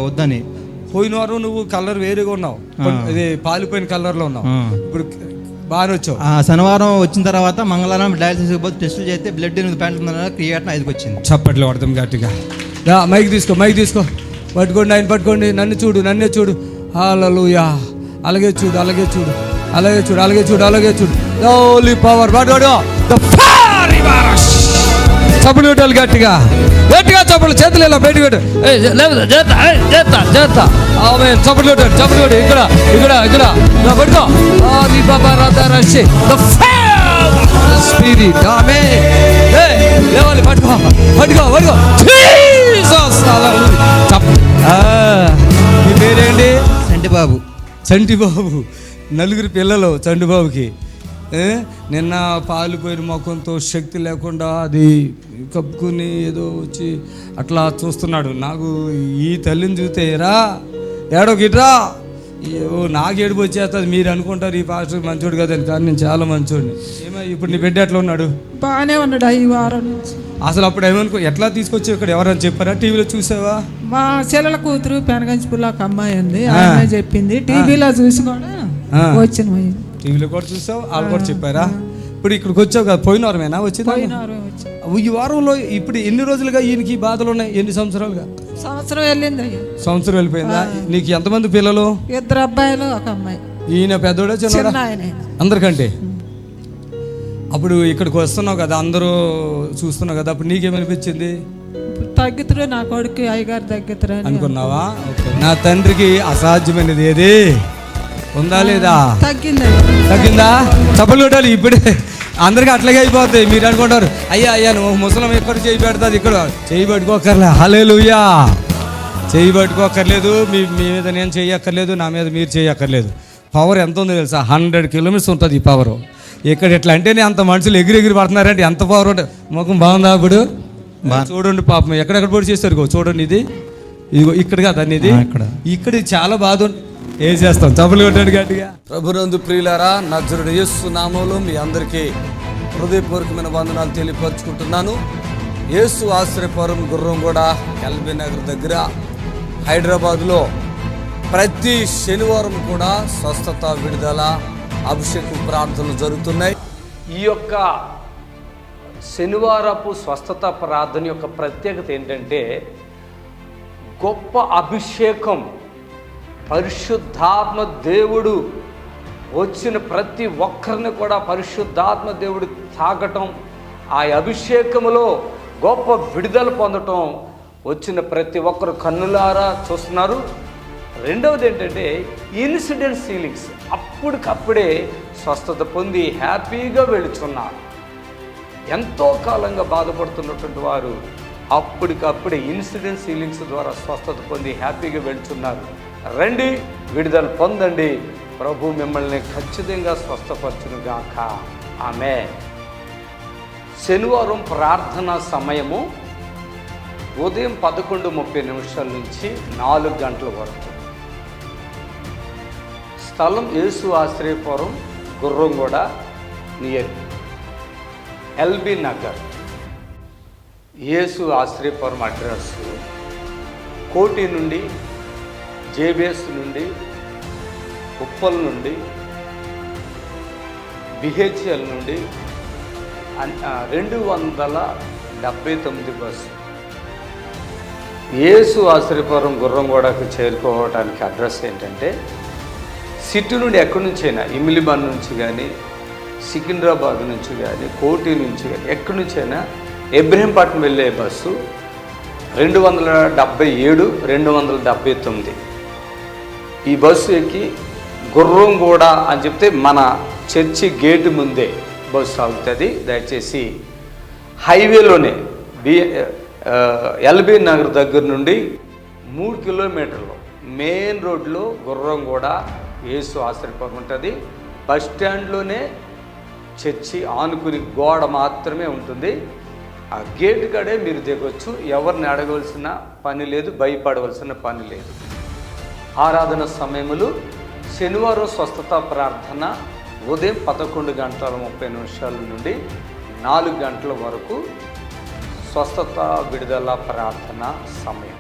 వద్దని. పోయిన వారం నువ్వు కలర్ వేరేగా ఉన్నావు, ఇది పాలిపోయిన కలర్లో ఉన్నావు. ఇప్పుడు బాగానే వచ్చావు. శనివారం వచ్చిన తర్వాత మంగళవారం డయాలసిస్ పోతే టెస్టులు చేస్తే బ్లడ్ 8 పాయింట్లు క్రియేటిన్ 5కి వచ్చింది. చప్పట్లు పడతాం గట్టిగా. మైక్ తీసుకో. పట్టుకోండి, ఆయన పట్టుకోండి. నన్నే చూడు. హల్లెలూయా. అలాగే చూడు. హోలీ పవర్. చప్పుడు కొట్టాలి గట్టిగా. చప్పుడు చేతులు ఇలా బయట పెట్టు. చప్పుడు కొట్టాడు. ఇక్కడ పట్టుకో. స్పిరిట్ లేవాలి. పట్టుకో. మీ పేరేంటి? చంటిబాబు. 4 పిల్లలు చంటిబాబుకి. నిన్న పాలిపోయిన ముఖంతో శక్తి లేకుండా అది కప్పుకుని ఏదో వచ్చి అట్లా చూస్తున్నాడు. నాకు ఈ తల్లిని చూస్తే ఏడోకిట్రా నాకు ఏడుపు వచ్చేస్తుంది. మీరు అనుకుంటారు ఈ పాస్టర్ మంచోడు కదని, కానీ నేను చాలా మంచోడిని. ఏమో ఇప్పుడు నీ బిడ్డ ఎట్లా ఉన్నాడు? బాగానే ఉన్నాడు ఈ వారం నుంచి. అసలు అప్పుడు ఏమనుకో ఎట్లా తీసుకొచ్చి ఇక్కడ ఎవరైనా చెప్పారా? టీవీలో చూసావా? మా చెల్లెల కూతురు పెనగంచిపుల్లో ఒక అమ్మాయి ఉంది, ఆమె చెప్పింది. టీవీలో చూసి కూడా వచ్చిన టీవీలో కూడా చూసావు, వాళ్ళు కూడా చెప్పారా? ఇప్పుడు ఇక్కడికి వచ్చావు కదా, పోయిన వారమేనా వచ్చింది? ఈ వారంలో ఇప్పుడు ఎన్ని రోజులుగా ఈయనకి బాధలు ఉన్నాయి? ఎన్ని సంవత్సరాలుగా? సంవత్సరం వెళ్ళింది. సంవత్సరం వెళ్ళిపోయిందా? నీకు ఎంతమంది పిల్లలు? 2 అబ్బాయిలు, ఒక అమ్మాయి. ఈయన పెద్దోడా చిన్నోడా? అందరికంటే. అప్పుడు ఇక్కడికి వస్తున్నావు కదా, అందరూ చూస్తున్నావు కదా, అప్పుడు నీకేమనిపించింది? తగ్గుతురు నా కొడుకు, అయ్యగారు తగ్గుతురు అనుకున్నావా? నా తండ్రికి అసాధ్యమైనది ఏది ఉందా లేదా? తగ్గిందా? చప్పలు కొట్టాలి. ఇప్పుడే అందరికీ అట్లాగే అయిపోతాయి. మీరు అనుకుంటారు అయ్యా అయ్యా నువ్వు ముసలం ఎక్కడ చేయి పెడతాది, ఇక్కడ చేయి పట్టుకోకర్లే. హల్లెలూయా. చేయి పట్టుకోకర్లేదు, మీ మీద నేను చేయక్కర్లేదు, నా మీద మీరు చేయక్కర్లేదు. పవర్ ఎంత ఉందో తెలుసా? 100 కిలోమీటర్స్ ఉంటుంది ఈ పవర్. ఇక్కడ ఎట్లా అంటేనే అంత మనుషులు ఎగిరి పడుతున్నారంటే ఎంత పవర్ ఉంటుంది. ముఖం బాగుందా? అప్పుడు చూడండి పాపం ఎక్కడెక్కడ పొడి చేస్తారు. చూడండి ఇది, ఇదిగో ఇక్కడ కదా ఇది, ఇక్కడ చాలా బాధ. ఏం చేస్తాం? చప్పలు కొట్టాడు గట్టిగా. ప్రభునందు ప్రియులారా, నజరుడు యేసు నామములో మీ అందరికీ హృదయపూర్వకమైన వందనాలు తెలియపరుచుకుంటున్నాను. యేసు ఆశ్రయపురం గుర్రంగూడ ఎల్బీ నగర్ దగ్గర హైదరాబాద్లో ప్రతి శనివారం కూడా స్వస్థత, విడుదల, అభిషేకం ప్రార్థనలు జరుగుతున్నాయి. ఈ యొక్క శనివారపు స్వస్థత ప్రార్థన యొక్క ప్రత్యేకత ఏంటంటే గొప్ప అభిషేకం. పరిశుద్ధాత్మ దేవుడు వచ్చిన ప్రతి ఒక్కరిని కూడా పరిశుద్ధాత్మ దేవుడు తాకటం, ఆ అభిషేకములో గొప్ప విడుదల పొందటం వచ్చిన ప్రతి ఒక్కరు కన్నులారా చూస్తున్నారు. రెండవది ఏంటంటే ఇన్సిడెంట్ హీలింగ్స్. అప్పటికప్పుడే స్వస్థత పొంది హ్యాపీగా వెళుచున్నారు. ఎంతో కాలంగా బాధపడుతున్నటువంటి వారు అప్పటికప్పుడే ఇన్సిడెంట్ హీలింగ్స్ ద్వారా స్వస్థత పొంది హ్యాపీగా వెళుచున్నారు. రండి, విడుదల పొందండి. ప్రభు మిమ్మల్ని ఖచ్చితంగా స్వస్థపరచును గాక. ఆమేన్. శనివారం ప్రార్థనా సమయము ఉదయం 11:30 నుంచి 4 గంటల వరకు. స్థలం యేసు ఆశ్రయపురం గుర్రంగూడ నియర్ ఎల్బీ నగర్. యేసు ఆశ్రయపురం అడ్రస్ కోటి నుండి, జేబిఎస్ నుండి, ఉప్పల్ నుండి, బిహెచ్ఎల్ నుండి 279 బస్సు. యేసు ఆశ్రయపురం గుర్రంగూడకు చేరుకోవడానికి అడ్రస్ ఏంటంటే సిటీ నుండి ఎక్కడి నుంచైనా, ఇమిలిబాన్ నుంచి కానీ, సికింద్రాబాద్ నుంచి కానీ, కోటి నుంచి కానీ, ఎక్కడి నుంచైనా ఇబ్రహీంపట్నం వెళ్ళే బస్సు 277, 279. ఈ బస్సు ఎక్కి గుర్రంగూడ అని చెప్తే మన చర్చి గేటు ముందే బస్సు ఆగుతుంది. దయచేసి హైవేలోనే ఎల్బీ నగర్ దగ్గర నుండి 3 కిలోమీటర్లు మెయిన్ రోడ్లో గుర్రంగూడ యేసు ఆశ్రయపురం ఉంటుంది. బస్ స్టాండ్లోనే చర్చి ఆనుకుని గోడ మాత్రమే ఉంటుంది. ఆ గేటు కాడే మీరు దిగొచ్చు. ఎవరిని అడగవలసిన పని లేదు, భయపడవలసిన పని లేదు. ఆరాధన సమయములు శనివారం స్వస్థత ప్రార్థన ఉదయం 11:30 నుండి 4 గంటల వరకు స్వస్థత, విడుదల ప్రార్థన సమయం.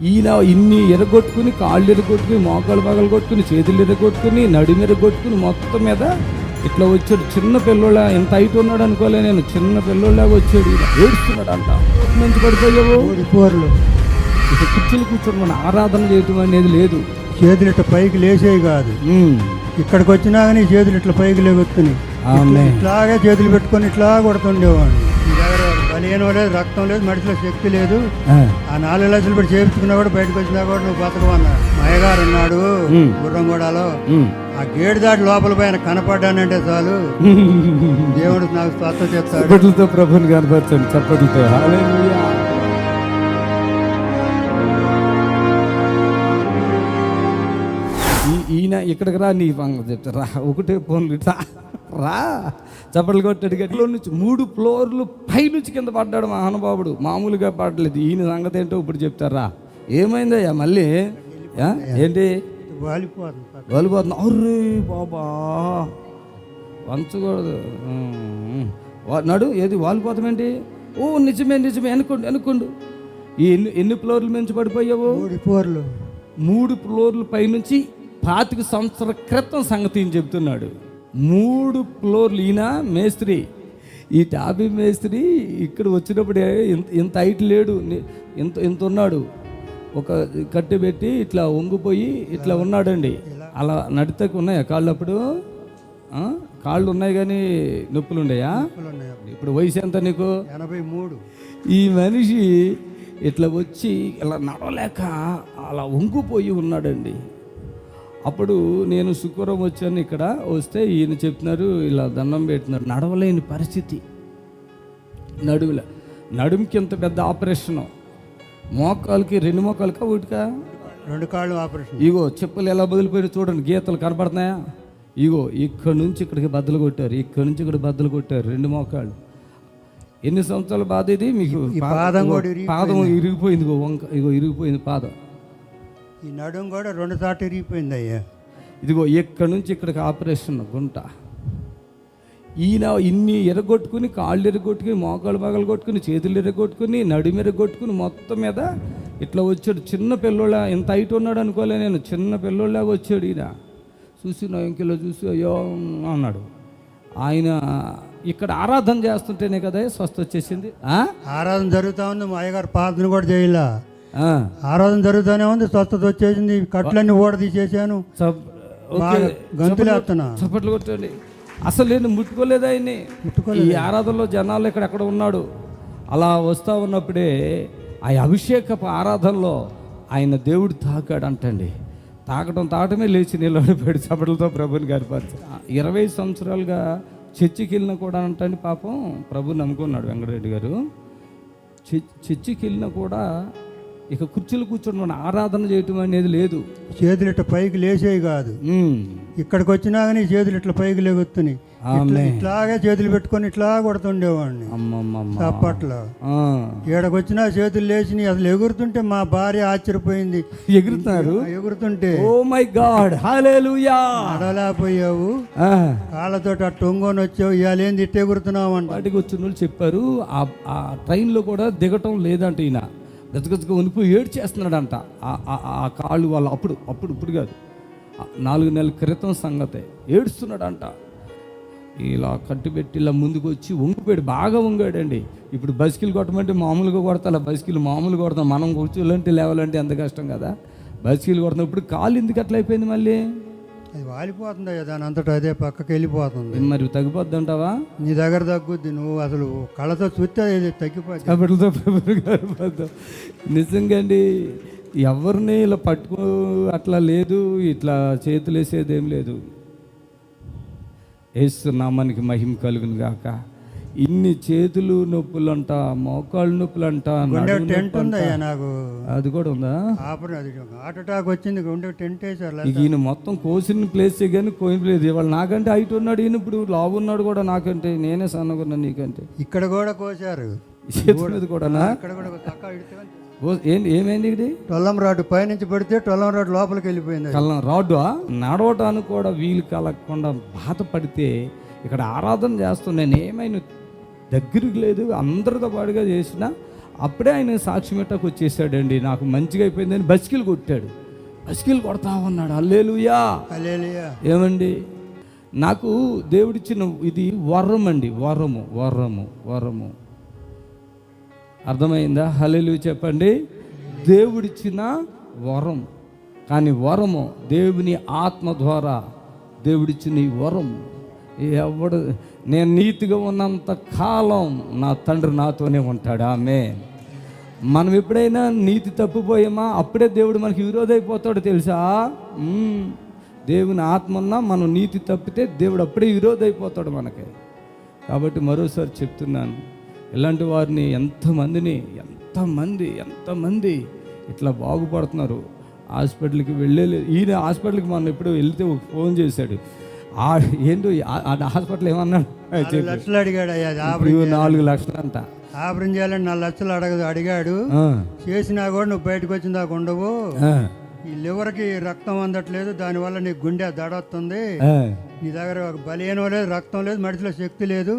ఈయన ఇన్ని ఎరగొట్టుకుని, కాళ్ళు ఎరగొట్టుకుని, మోకాళ్ళు పగలు కొట్టుకుని, చేతులు ఎరగొట్టుకుని, నడుము ఎరగొట్టుకుని, మొత్తం మీద ఇట్లా వచ్చాడు. చిన్న పిల్లోళ్ళ ఎంత హైట్ ఉన్నాడు అనుకోలే నేను. చిన్న పిల్లోళ్ళగా వచ్చాడు. ఏడుస్తున్నాడు అంట. మంచి పడిపోయావు కుర్చీలు కూర్చొని మన ఆరాధన చేయటం అనేది లేదు. చేతులు ఇట్లా పైకి లేచేవి కాదు. ఇక్కడికి వచ్చినా కానీ చేతులు ఇట్లా పైకి లేగొత్తుని ఇట్లాగే చేతులు పెట్టుకొని ఇట్లా కొడుతుండేవాడిని. బలియనం లేదు, రక్తం లేదు, మడిలో శక్తి లేదు. ఆ 4 లక్షలు పెట్టి చేయించుకున్నా కూడా బయటకు వచ్చినా కూడా నువ్వు బతకమన్నాడు. మయ్యగారు ఉన్నాడు గుర్రంగూడలో. ఆ గేటు దాటి లోపల పైన కనపడ్డానంటే చాలు, దేవుడు నాకు స్వస్థత చేస్తాడు. చప్పట్లతో ప్రభుని కనపరచండి. చప్పట్లతో హల్లెలూయా. ఈయన ఇక్కడికి రా, నీ పంగ చెప్తా రా, ఒకటే ఫోన్లు రా చప్పట్లు కొట్టాడు. గట్టిలో నుంచి 3 ఫ్లోర్లు పైనుంచి కింద పడ్డాడు మహానుభావుడు, మామూలుగా పడలేదు. ఈయన సంగతి ఏంటో ఇప్పుడు చెప్తారా. ఏమైందయ్యా మళ్ళీ? ఏంటి వాలిపోతుంది? అర్రే బాబా, వంచకూడదు. నడు ఏది వాలిపోతాం ఏంటి? ఓ నిజమే అనుకోండు. ఈ ఎన్ని ఫ్లోర్లు మించి పడిపోయావు? 3 ఫ్లోర్లు పైనుంచి 25 సంవత్సరాల క్రితం సంగతి ఈయన చెప్తున్నాడు. 3 ఫ్లోర్లు. ఈయన మేస్త్రి, ఈ టాపీ మేస్త్రి ఇక్కడ వచ్చినప్పుడే ఇంత హైట్ లేడు, ఇంత ఉన్నాడు. ఒక కట్టె పెట్టి ఇట్లా వంగిపోయి ఇట్లా ఉన్నాడండి. అలా నడితకు ఉన్నాయా కాళ్ళు? అప్పుడు కాళ్ళు ఉన్నాయి కానీ నొప్పులు ఉన్నాయా? ఇప్పుడు వయసు ఎంత నీకు? 83. ఈ మనిషి ఇట్లా వచ్చి ఇలా నడవలేక అలా వంగిపోయి ఉన్నాడండి. అప్పుడు నేను శుక్రవారం వచ్చాను, ఇక్కడ వస్తే ఈయన చెప్తున్నారు, ఇలా దండం పెట్టినారు. నడవలేని పరిస్థితి, నడుముకి ఇంత పెద్ద ఆపరేషను, మోకాలకి 2 మోకాలకా ఒకటికా 2 కాళ్ళు ఆపరేషన్. ఇగో చెప్పులు ఎలా బదిలిపోయి చూడండి, గీతలు కనపడుతున్నాయా? ఇగో ఇక్కడ నుంచి ఇక్కడికి బద్దలు కొట్టారు, ఇక్కడ నుంచి ఇక్కడ బద్దలు కొట్టారు 2 మోకాళ్ళు. ఎన్ని సంవత్సరాల బాధ ఇది మీకు? పాదం ఇరిగిపోయింది, ఇగో ఇరిగిపోయింది పాదం. ఈ నడుము కూడా 2 సార్లు ఇరిగిపోయింది అయ్యా. ఇదిగో ఇక్కడ నుంచి ఇక్కడికి ఆపరేషన్ గుంట. ఈయన ఇన్ని ఎరగొట్టుకుని, కాళ్ళు ఎరగొట్టుకుని, మోకాళ్ళు పగలు కొట్టుకుని, చేతులు ఎరగొట్టుకుని, నడుము ఎరగొట్టుకుని మొత్తం మీద ఇట్లా వచ్చాడు. చిన్న పిల్లోళ్ళ, ఇంత హైట్ ఉన్నాడు అనుకోలే నేను, చిన్న పిల్లోళ్ళలాగా వచ్చాడు. ఈయన చూసి నా ఇంకెలో చూసి అయ్యో అన్నాడు. ఆయన ఇక్కడ ఆరాధన చేస్తుంటేనే కదా స్వస్థ వచ్చేసింది. ఆరాధన జరుగుతూ ఉంది, మా అయ్యగారు ప్రార్థన కూడా చేయలే. ఆరాధన జరుగుతూనే ఉంది, స్వస్థత వచ్చేసింది. కట్లన్నీ ఓడ తీసేసాను, గంతులేస్తున్నా. చప్పట్లు కొట్టండి. అసలు నేను ముట్టుకోలేదు ఆయన్ని. ఈ ఆరాధనలో జనాలు ఎక్కడ ఉన్నాడు. అలా వస్తూ ఉన్నప్పుడే ఆ అభిషేకపు ఆరాధనలో ఆయన దేవుడు తాకాడంటండి. తాకటమే లేచి నిలబడిపోయాడు చప్పట్లతో ప్రభుని గర్పరిచి. 20 సంవత్సరాలుగా చర్చికి వెళ్ళినా కూడా అంటండి పాపం ప్రభు నమ్ముకున్నాడు వెంకటరెడ్డి గారు. చర్చికి వెళ్ళినా కూడా ఇక కుర్చీలు కూర్చోడం, ఆరాధన చేయటం అనేది లేదు. చేతులు ఇట్లా పైకి లేచేవి కాదు. ఇక్కడికి వచ్చినా కానీ చేతులు ఇట్లా పైకి లేగుతున్నాయి. ఇట్లాగే చేతులు పెట్టుకొని ఇట్లా కొడుతుండేవాడిని అప్పట్లో. ఈడకి వచ్చినా చేతులు లేచి అసలు ఎగురుతుంటే మా భార్య ఆశ్చర్యపోయింది. ఎగురుతుంటే ఓ మై గాడ్ హల్లెలూయా, అడలేకపోయావు, కాళ్ళతో టొంగోని వచ్చావు, ఇవాళ ఏంది ఇట్ట ఎగురుతున్నావు అంటే. వాటికి వచ్చిన వాళ్ళు చెప్పారు ఆ ట్రైన్లో కూడా దిగటం లేదంట. ఈయన గజగజగా ఉనిపోయి ఏడ్చేస్తున్నాడంట. ఆ కాళ్ళు వాళ్ళు ఇప్పుడు కాదు, 4 నెలల క్రితం సంగతే. ఏడుస్తున్నాడంట. ఇలా కట్టుబెట్టి ఇలా ముందుకు వచ్చి వంగిపోయాడు, బాగా వంగాడండి. ఇప్పుడు బైసికిల్ కొట్టమంటే మామూలుగా కొడతా, బైసికిల్ మామూలుగా కొడతాం. మనం కూర్చోలంటే లేవాలంటే ఎంత కష్టం కదా. బైసికిల్ కొడుతున్నాం. ఇప్పుడు కాళ్ళు ఎందుకు అట్లా అయిపోయింది? మళ్ళీ అది వాలిపోతుంది కదా, దాని అంతటా అదే పక్కకి వెళ్ళిపోతుంది. మరి తగ్గిపోద్ది అంటావా? నీ దగ్గర తగ్గుద్ది, నువ్వు అసలు కళ్ళతో చూస్తే తగ్గిపోద్ది. నిజంగా అండి, ఎవరిని ఇలా పట్టుకో అట్లా లేదు, ఇట్లా చేతులు వేసేది ఏం లేదు. యేసు నామానికి మహిమ కలుగును గాక. ఇన్ని చేతులు నొప్పులు అంట, మోకాళ్ళు నొప్పులు అంట. టెంట్ ఉందయ్యా నాకు, అది కూడా ఉందా? హార్ట్ అటాక్ వచ్చింది, గుండె టెంట్ వేసారు. ఈయన మొత్తం కోసిన ప్లేస్ కానీ కోయలేదు. ఇవాళ నాకంటే హైట్ ఉన్నాడు ఈయన, ఇప్పుడు లావు ఉన్నాడు కూడా నాకంటే. నేనే సన్నగున్నా నీకంటే. ఇక్కడ కూడా కోసారు, మీద కూడా. ఏమైంది? ఇది టొల్లం రాడ్ పైనుంచి పడితే టొల్లం రాడ్ లోపలికి వెళ్ళిపోయింది. కల్లం రాడ్డు నడవటానికి కూడా వీలు కలగకుండా బాధపడితే ఇక్కడ ఆరాధన చేస్తాను. నేను ఏమైనా దగ్గరికి లేదు, అందరితో పాటుగా చేసిన అప్పుడే ఆయన సాక్ష్యమేటకు వచ్చేసాడండి. నాకు మంచిగా అయిపోయిందని బస్కిల్ కొట్టాడు. బస్కిల్ కొడతా ఉన్నాడు. హల్లెలూయా హల్లెలూయా. ఏమండి, నాకు దేవుడిచ్చిన ఇది వరం అండి. వరము అర్థమైందా? హల్లెలూయా చెప్పండి. దేవుడిచ్చిన వరం. కానీ వరము దేవుని ఆత్మ ద్వారా దేవుడిచ్చిన ఈ వరం. ఎవడు నేను నీతిగా ఉన్నంత కాలం నా తండ్రి నాతోనే ఉంటాడు. ఆమేన్. మనం ఎప్పుడైనా నీతి తప్పిపోయామా అప్పుడే దేవుడు మనకి విరోధైపోతాడు తెలుసా. దేవుని ఆత్మ ఉన్నా మనం నీతి తప్పితే దేవుడు అప్పుడే విరోధైపోతాడు మనకి. కాబట్టి మరోసారి చెప్తున్నాను, ఇలాంటి వారిని ఎంతమంది ఇట్లా బాగుపడుతున్నారు. హాస్పిటల్కి వెళ్ళలేదు. ఈయన హాస్పిటల్కి మొన్న ఎప్పుడు వెళ్తే ఒక ఫోన్ చేశాడు. ఏంటో ఆ హాస్పిటల్ ఏమన్నాడు, 4 లక్షలు అడిగాడు అయ్యా. 4 లక్షలు అంట ఆపరేషన్ చేయాలని 4 లక్షలు అడిగాడు. చేసినా కూడా నువ్వు బయటకు వచ్చిన దాకా ఉండవు. ఈ లివర్కి రక్తం అందట్లేదు, దానివల్ల నీ గుండె దడొస్తుంది, నీ దగ్గర ఒక బలియనో లేదు, రక్తం లేదు, మనిషిలో శక్తి లేదు.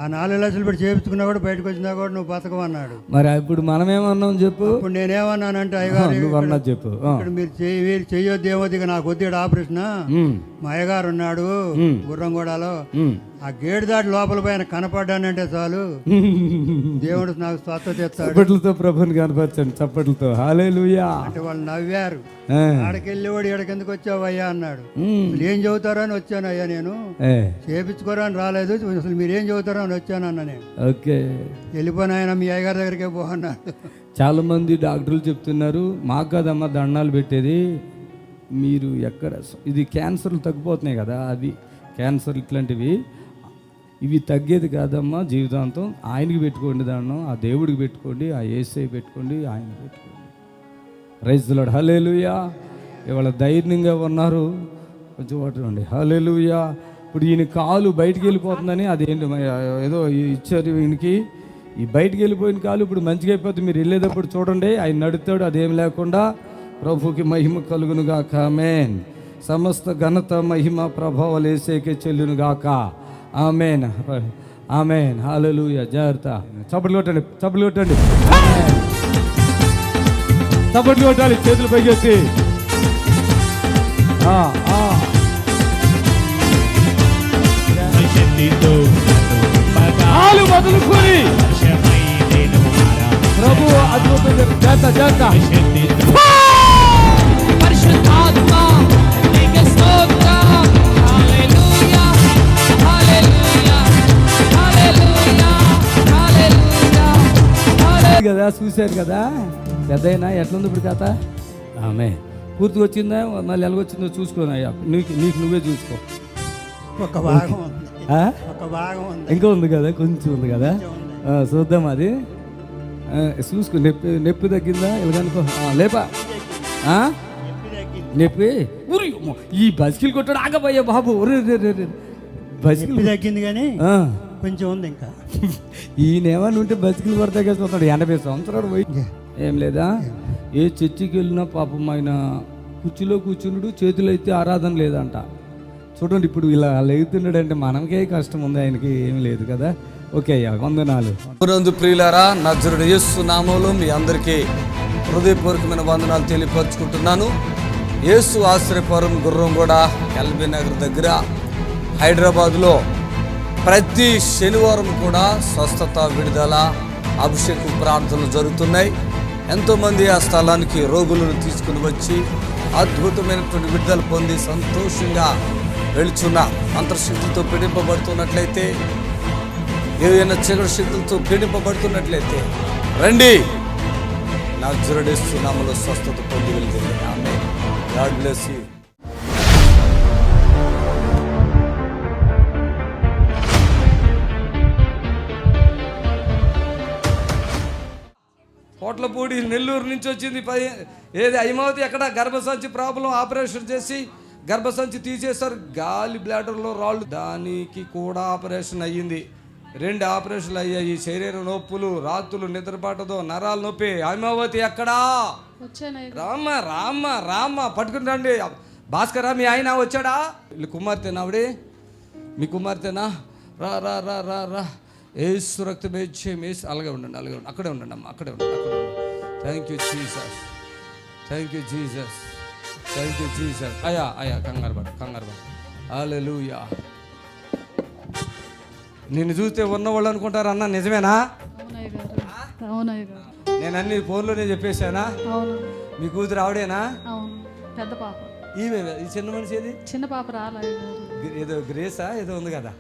ఆ 4 లక్షలు పెట్టి చేయించుకున్నా కూడా బయటకు వచ్చినా కూడా నువ్వు బతకమన్నాడు. మరి ఇప్పుడు మనమేమన్నాం చెప్పు? ఇప్పుడు నేనేమన్నానంటే అయ్యగారు చెప్పు, ఇక్కడ మీరు చెయ్యొద్దు ఏమొద్దు, నాకు వద్దు ఆపరేషన్. మా అయ్యగారు ఉన్నాడు గుర్రంగూడలో, ఆ గేటు దాటి లోపల పైన కనపడ్డానంటే చాలు దేవుడు నాకు స్వస్థత ఇస్తాడు. చప్పట్లతో ప్రభుని కనపరచండి, చప్పట్లతో. హల్లెలూయా అంటే వాళ్ళు నవ్వారు. ఆడకెళ్ళి వాడు ఎక్కడికెందుకు వచ్చావు అయ్యా అన్నాడు. ఏం చదువుతారో అని వచ్చాను అయ్యా, నేను చేపించుకోరా అని రాలేదు, అసలు మీరేం చదువుతారో అని వచ్చాను అన్న నేను. ఓకే, వెళ్ళిపోయిన ఆయన మీ అయ్యగారి దగ్గరికే పోన్నాడు. చాలా మంది డాక్టర్లు చెప్తున్నారు, మాకు కదమ్మా దండాలు పెట్టేది, మీరు ఎక్కడ ఇది క్యాన్సర్లు తగ్గిపోతున్నాయి కదా, అది క్యాన్సర్ ఇట్లాంటివి, ఇవి తగ్గేది కాదమ్మా జీవితాంతం. ఆయనకి పెట్టుకోండి దండం, ఆ దేవుడికి పెట్టుకోండి, ఆ యేసై పెట్టుకోండి, ఆయన పెట్టుకోండి. Praise the Lord. హల్లెలూయా. ఇవాళ ధైర్యంగా ఉన్నారు, కొంచెం ఓటండి. హల్లెలూయా. ఇప్పుడు ఈయన కాలు బయటికి వెళ్ళిపోతుందని అదేంటి ఏదో ఇచ్చారు ఈయనకి, ఈ బయటికి వెళ్ళిపోయిన కాలు ఇప్పుడు మంచిగా అయిపోతుంది. మీరు వెళ్ళేటప్పుడు చూడండి, ఆయన నడుతాడు, అదేం లేకుండా. ప్రభుకి మహిమ కలుగును గాక. ఆమేన్. సమస్త ఘనత మహిమ ప్రభావాలు యేసేకే చెల్లును గాక. ఆమేన్, ఆమేన్. హల్లెలూయా. జాగ్రత్త. చప్పట్లు కొట్టండి, చప్పట్లు కొట్టండి, చప్పట్లు కొట్టాలి, చేతులు పైకెత్తి. మొదలుకొని ప్రభు అద్భుతం చేత చేత కదా, చూశారు కదా పెద్దయినా ఎట్లుంది ఇప్పుడు కథ. ఆమె పూర్తిగా వచ్చిందా, మళ్ళీ ఎలాగొచ్చిందో చూసుకోను అయ్యా, నీకు నువ్వే చూసుకో. ఒక భాగం ఇంకా ఉంది కదా, కొంచెం ఉంది కదా, చూద్దాం అది. చూసుకో, నొప్పి తగ్గిందా ఇలాగనుకో, లేపా నొప్పి. ఊరి ఈ బస్కిల్ కొట్టాడు, ఆగబోయా బాబు, బస్కిల్ తగ్గింది కానీ కొంచెం ఉంది ఇంకా. ఈయనేమన్నా ఉంటే బస్కిల్ పడతా కేసుకుంటాడు, 80 సంవత్సరాలు పోయి ఏం లేదా. ఏ చర్చికి వెళ్ళినా పాపం ఆయన కుర్చీలో కూర్చున్నాడు, చేతులు అయితే ఆరాధన లేదంట. చూడండి ఇప్పుడు ఇలా లేగుతున్నాడు అంటే మనకే కష్టం ఉంది, ఆయనకి ఏమి లేదు కదా. ఓకే అయ్యా, వందనాలు. ప్రియులారా, నజరుడు యేసు నామములో మీ అందరికీ హృదయపూర్వకమైన వందనాలు తెలియపరుచుకుంటున్నాను. యేసు ఆశ్రయపురం గుర్రంగూడ ఎల్బీ నగర్ దగ్గర హైదరాబాద్లో ప్రతి శనివారం కూడా స్వస్థత, విడుదల, అభిషేకం ప్రార్థనలు జరుగుతున్నాయి. ఎంతోమంది ఆ స్థలానికి రోగులను తీసుకుని వచ్చి అద్భుతమైనటువంటి విడుదల పొంది సంతోషంగా వెళుచున్న అంతర్శక్తులతో పీడింపబడుతున్నట్లయితే, ఏదైనా చీకటి శక్తులతో పీడింపబడుతున్నట్లయితే రండి, నజరేయుడు యేసు నామములో స్వస్థత పొంది వెళ్తుంది. ఆమేన్. God bless you. Kotlapudi Nellore నుంచి వచ్చింది. ఏది అయిమవతి ఎక్కడ గర్భసంచి ప్రాబ్లం, ఆపరేషన్ చేసి గర్భసంచి తీసేశారు. గాలి బ్లాడర్లో రాళ్ళు, దానికి కూడా ఆపరేషన్ అయ్యింది. 2 ఆపరేషన్లు అయ్యాయి. శరీర నొప్పులు, రాత్రులు నిద్రపాటదో, నరాల నొప్పి. అయిమవతి ఎక్కడా? రామ్మ రామ్మ రామ్మ పట్టుకుని రండి. భాస్కరా, మీ ఆయన వచ్చాడా? వీళ్ళు కుమార్తెనా? ఆవిడే మీ కుమార్తెనా? రా రా రా రా రా. ఏసు రక్తమే చేసి అలాగే ఉండండి, అలాగే ఉండండి, అక్కడే ఉండండి అమ్మ, అక్కడే ఉండండి, అక్కడే ఉండండి. Thank you Jesus, thank you Jesus, thank you Jesus. అయ్యా అయ్యా, కంగారు పడు. హల్లెలూయా. నిన్ను చూస్తే ఉన్నవాళ్ళు అనుకుంటారు, అన్న నిజమేనా? నేను అన్ని ఫోన్లోనే చెప్పేశానా? మీ కూతురు ఆవిడేనా? పెద్ద పాప. ఈమె ఈ చిన్న మనిషి ఏది? చిన్న పాప రాలేదు. ఏదో గ్రేసా ఏదో ఉంది కదా,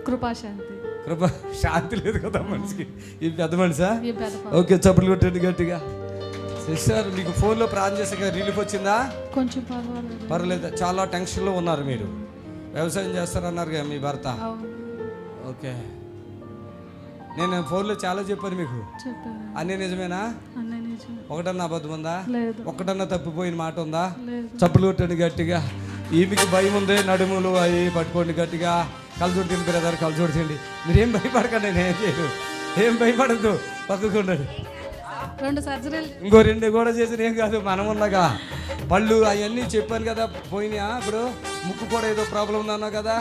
కృపాశాంతి. కృప శాంతి లేదు కదా మనిషికి. ఈ పెద్ద మనిషా? ఓకే, చప్పట్లు కొట్టండి గట్టిగా. సిస్టర్, మీకు ఫోన్లో ప్రార్థన చేసే రిలీఫ్ వచ్చిందా? కొంచెం పర్లేదు. చాలా టెన్షన్లో ఉన్నారు మీరు. వ్యవసాయం చేస్తారన్నారు కదా మీ భర్త. ఓకే, నేను ఫోన్లో చాలా చెప్పాను మీకు. అన్నీ నిజమేనా? ఒకటన్నా అబద్ధం ఉందా? లేదు. ఒక్కటన్నా తప్పిపోయిన మాట ఉందా? లేదు. చప్పులు కొట్టండి గట్టిగా. ఈమెకి భయం ఉంది, నడుములు అవి పట్టుకోండి గట్టిగా. కలచోటి బ్రదర్, కలచోటి చేయండి. మీరేం భయపడకండి, నేను ఏం చేయను. ఏం భయపడద్దు, పక్కకు ఉండండి. 2 సర్జరీలు ఇంకో 2 కూడా చేసిన ఏం కాదు, మనం ఉన్నాగా. పళ్ళు అవన్నీ చెప్పాను కదా పోయినా. ఇప్పుడు ముక్కు కూడా ఏదో ప్రాబ్లం ఉందన్నా కదా.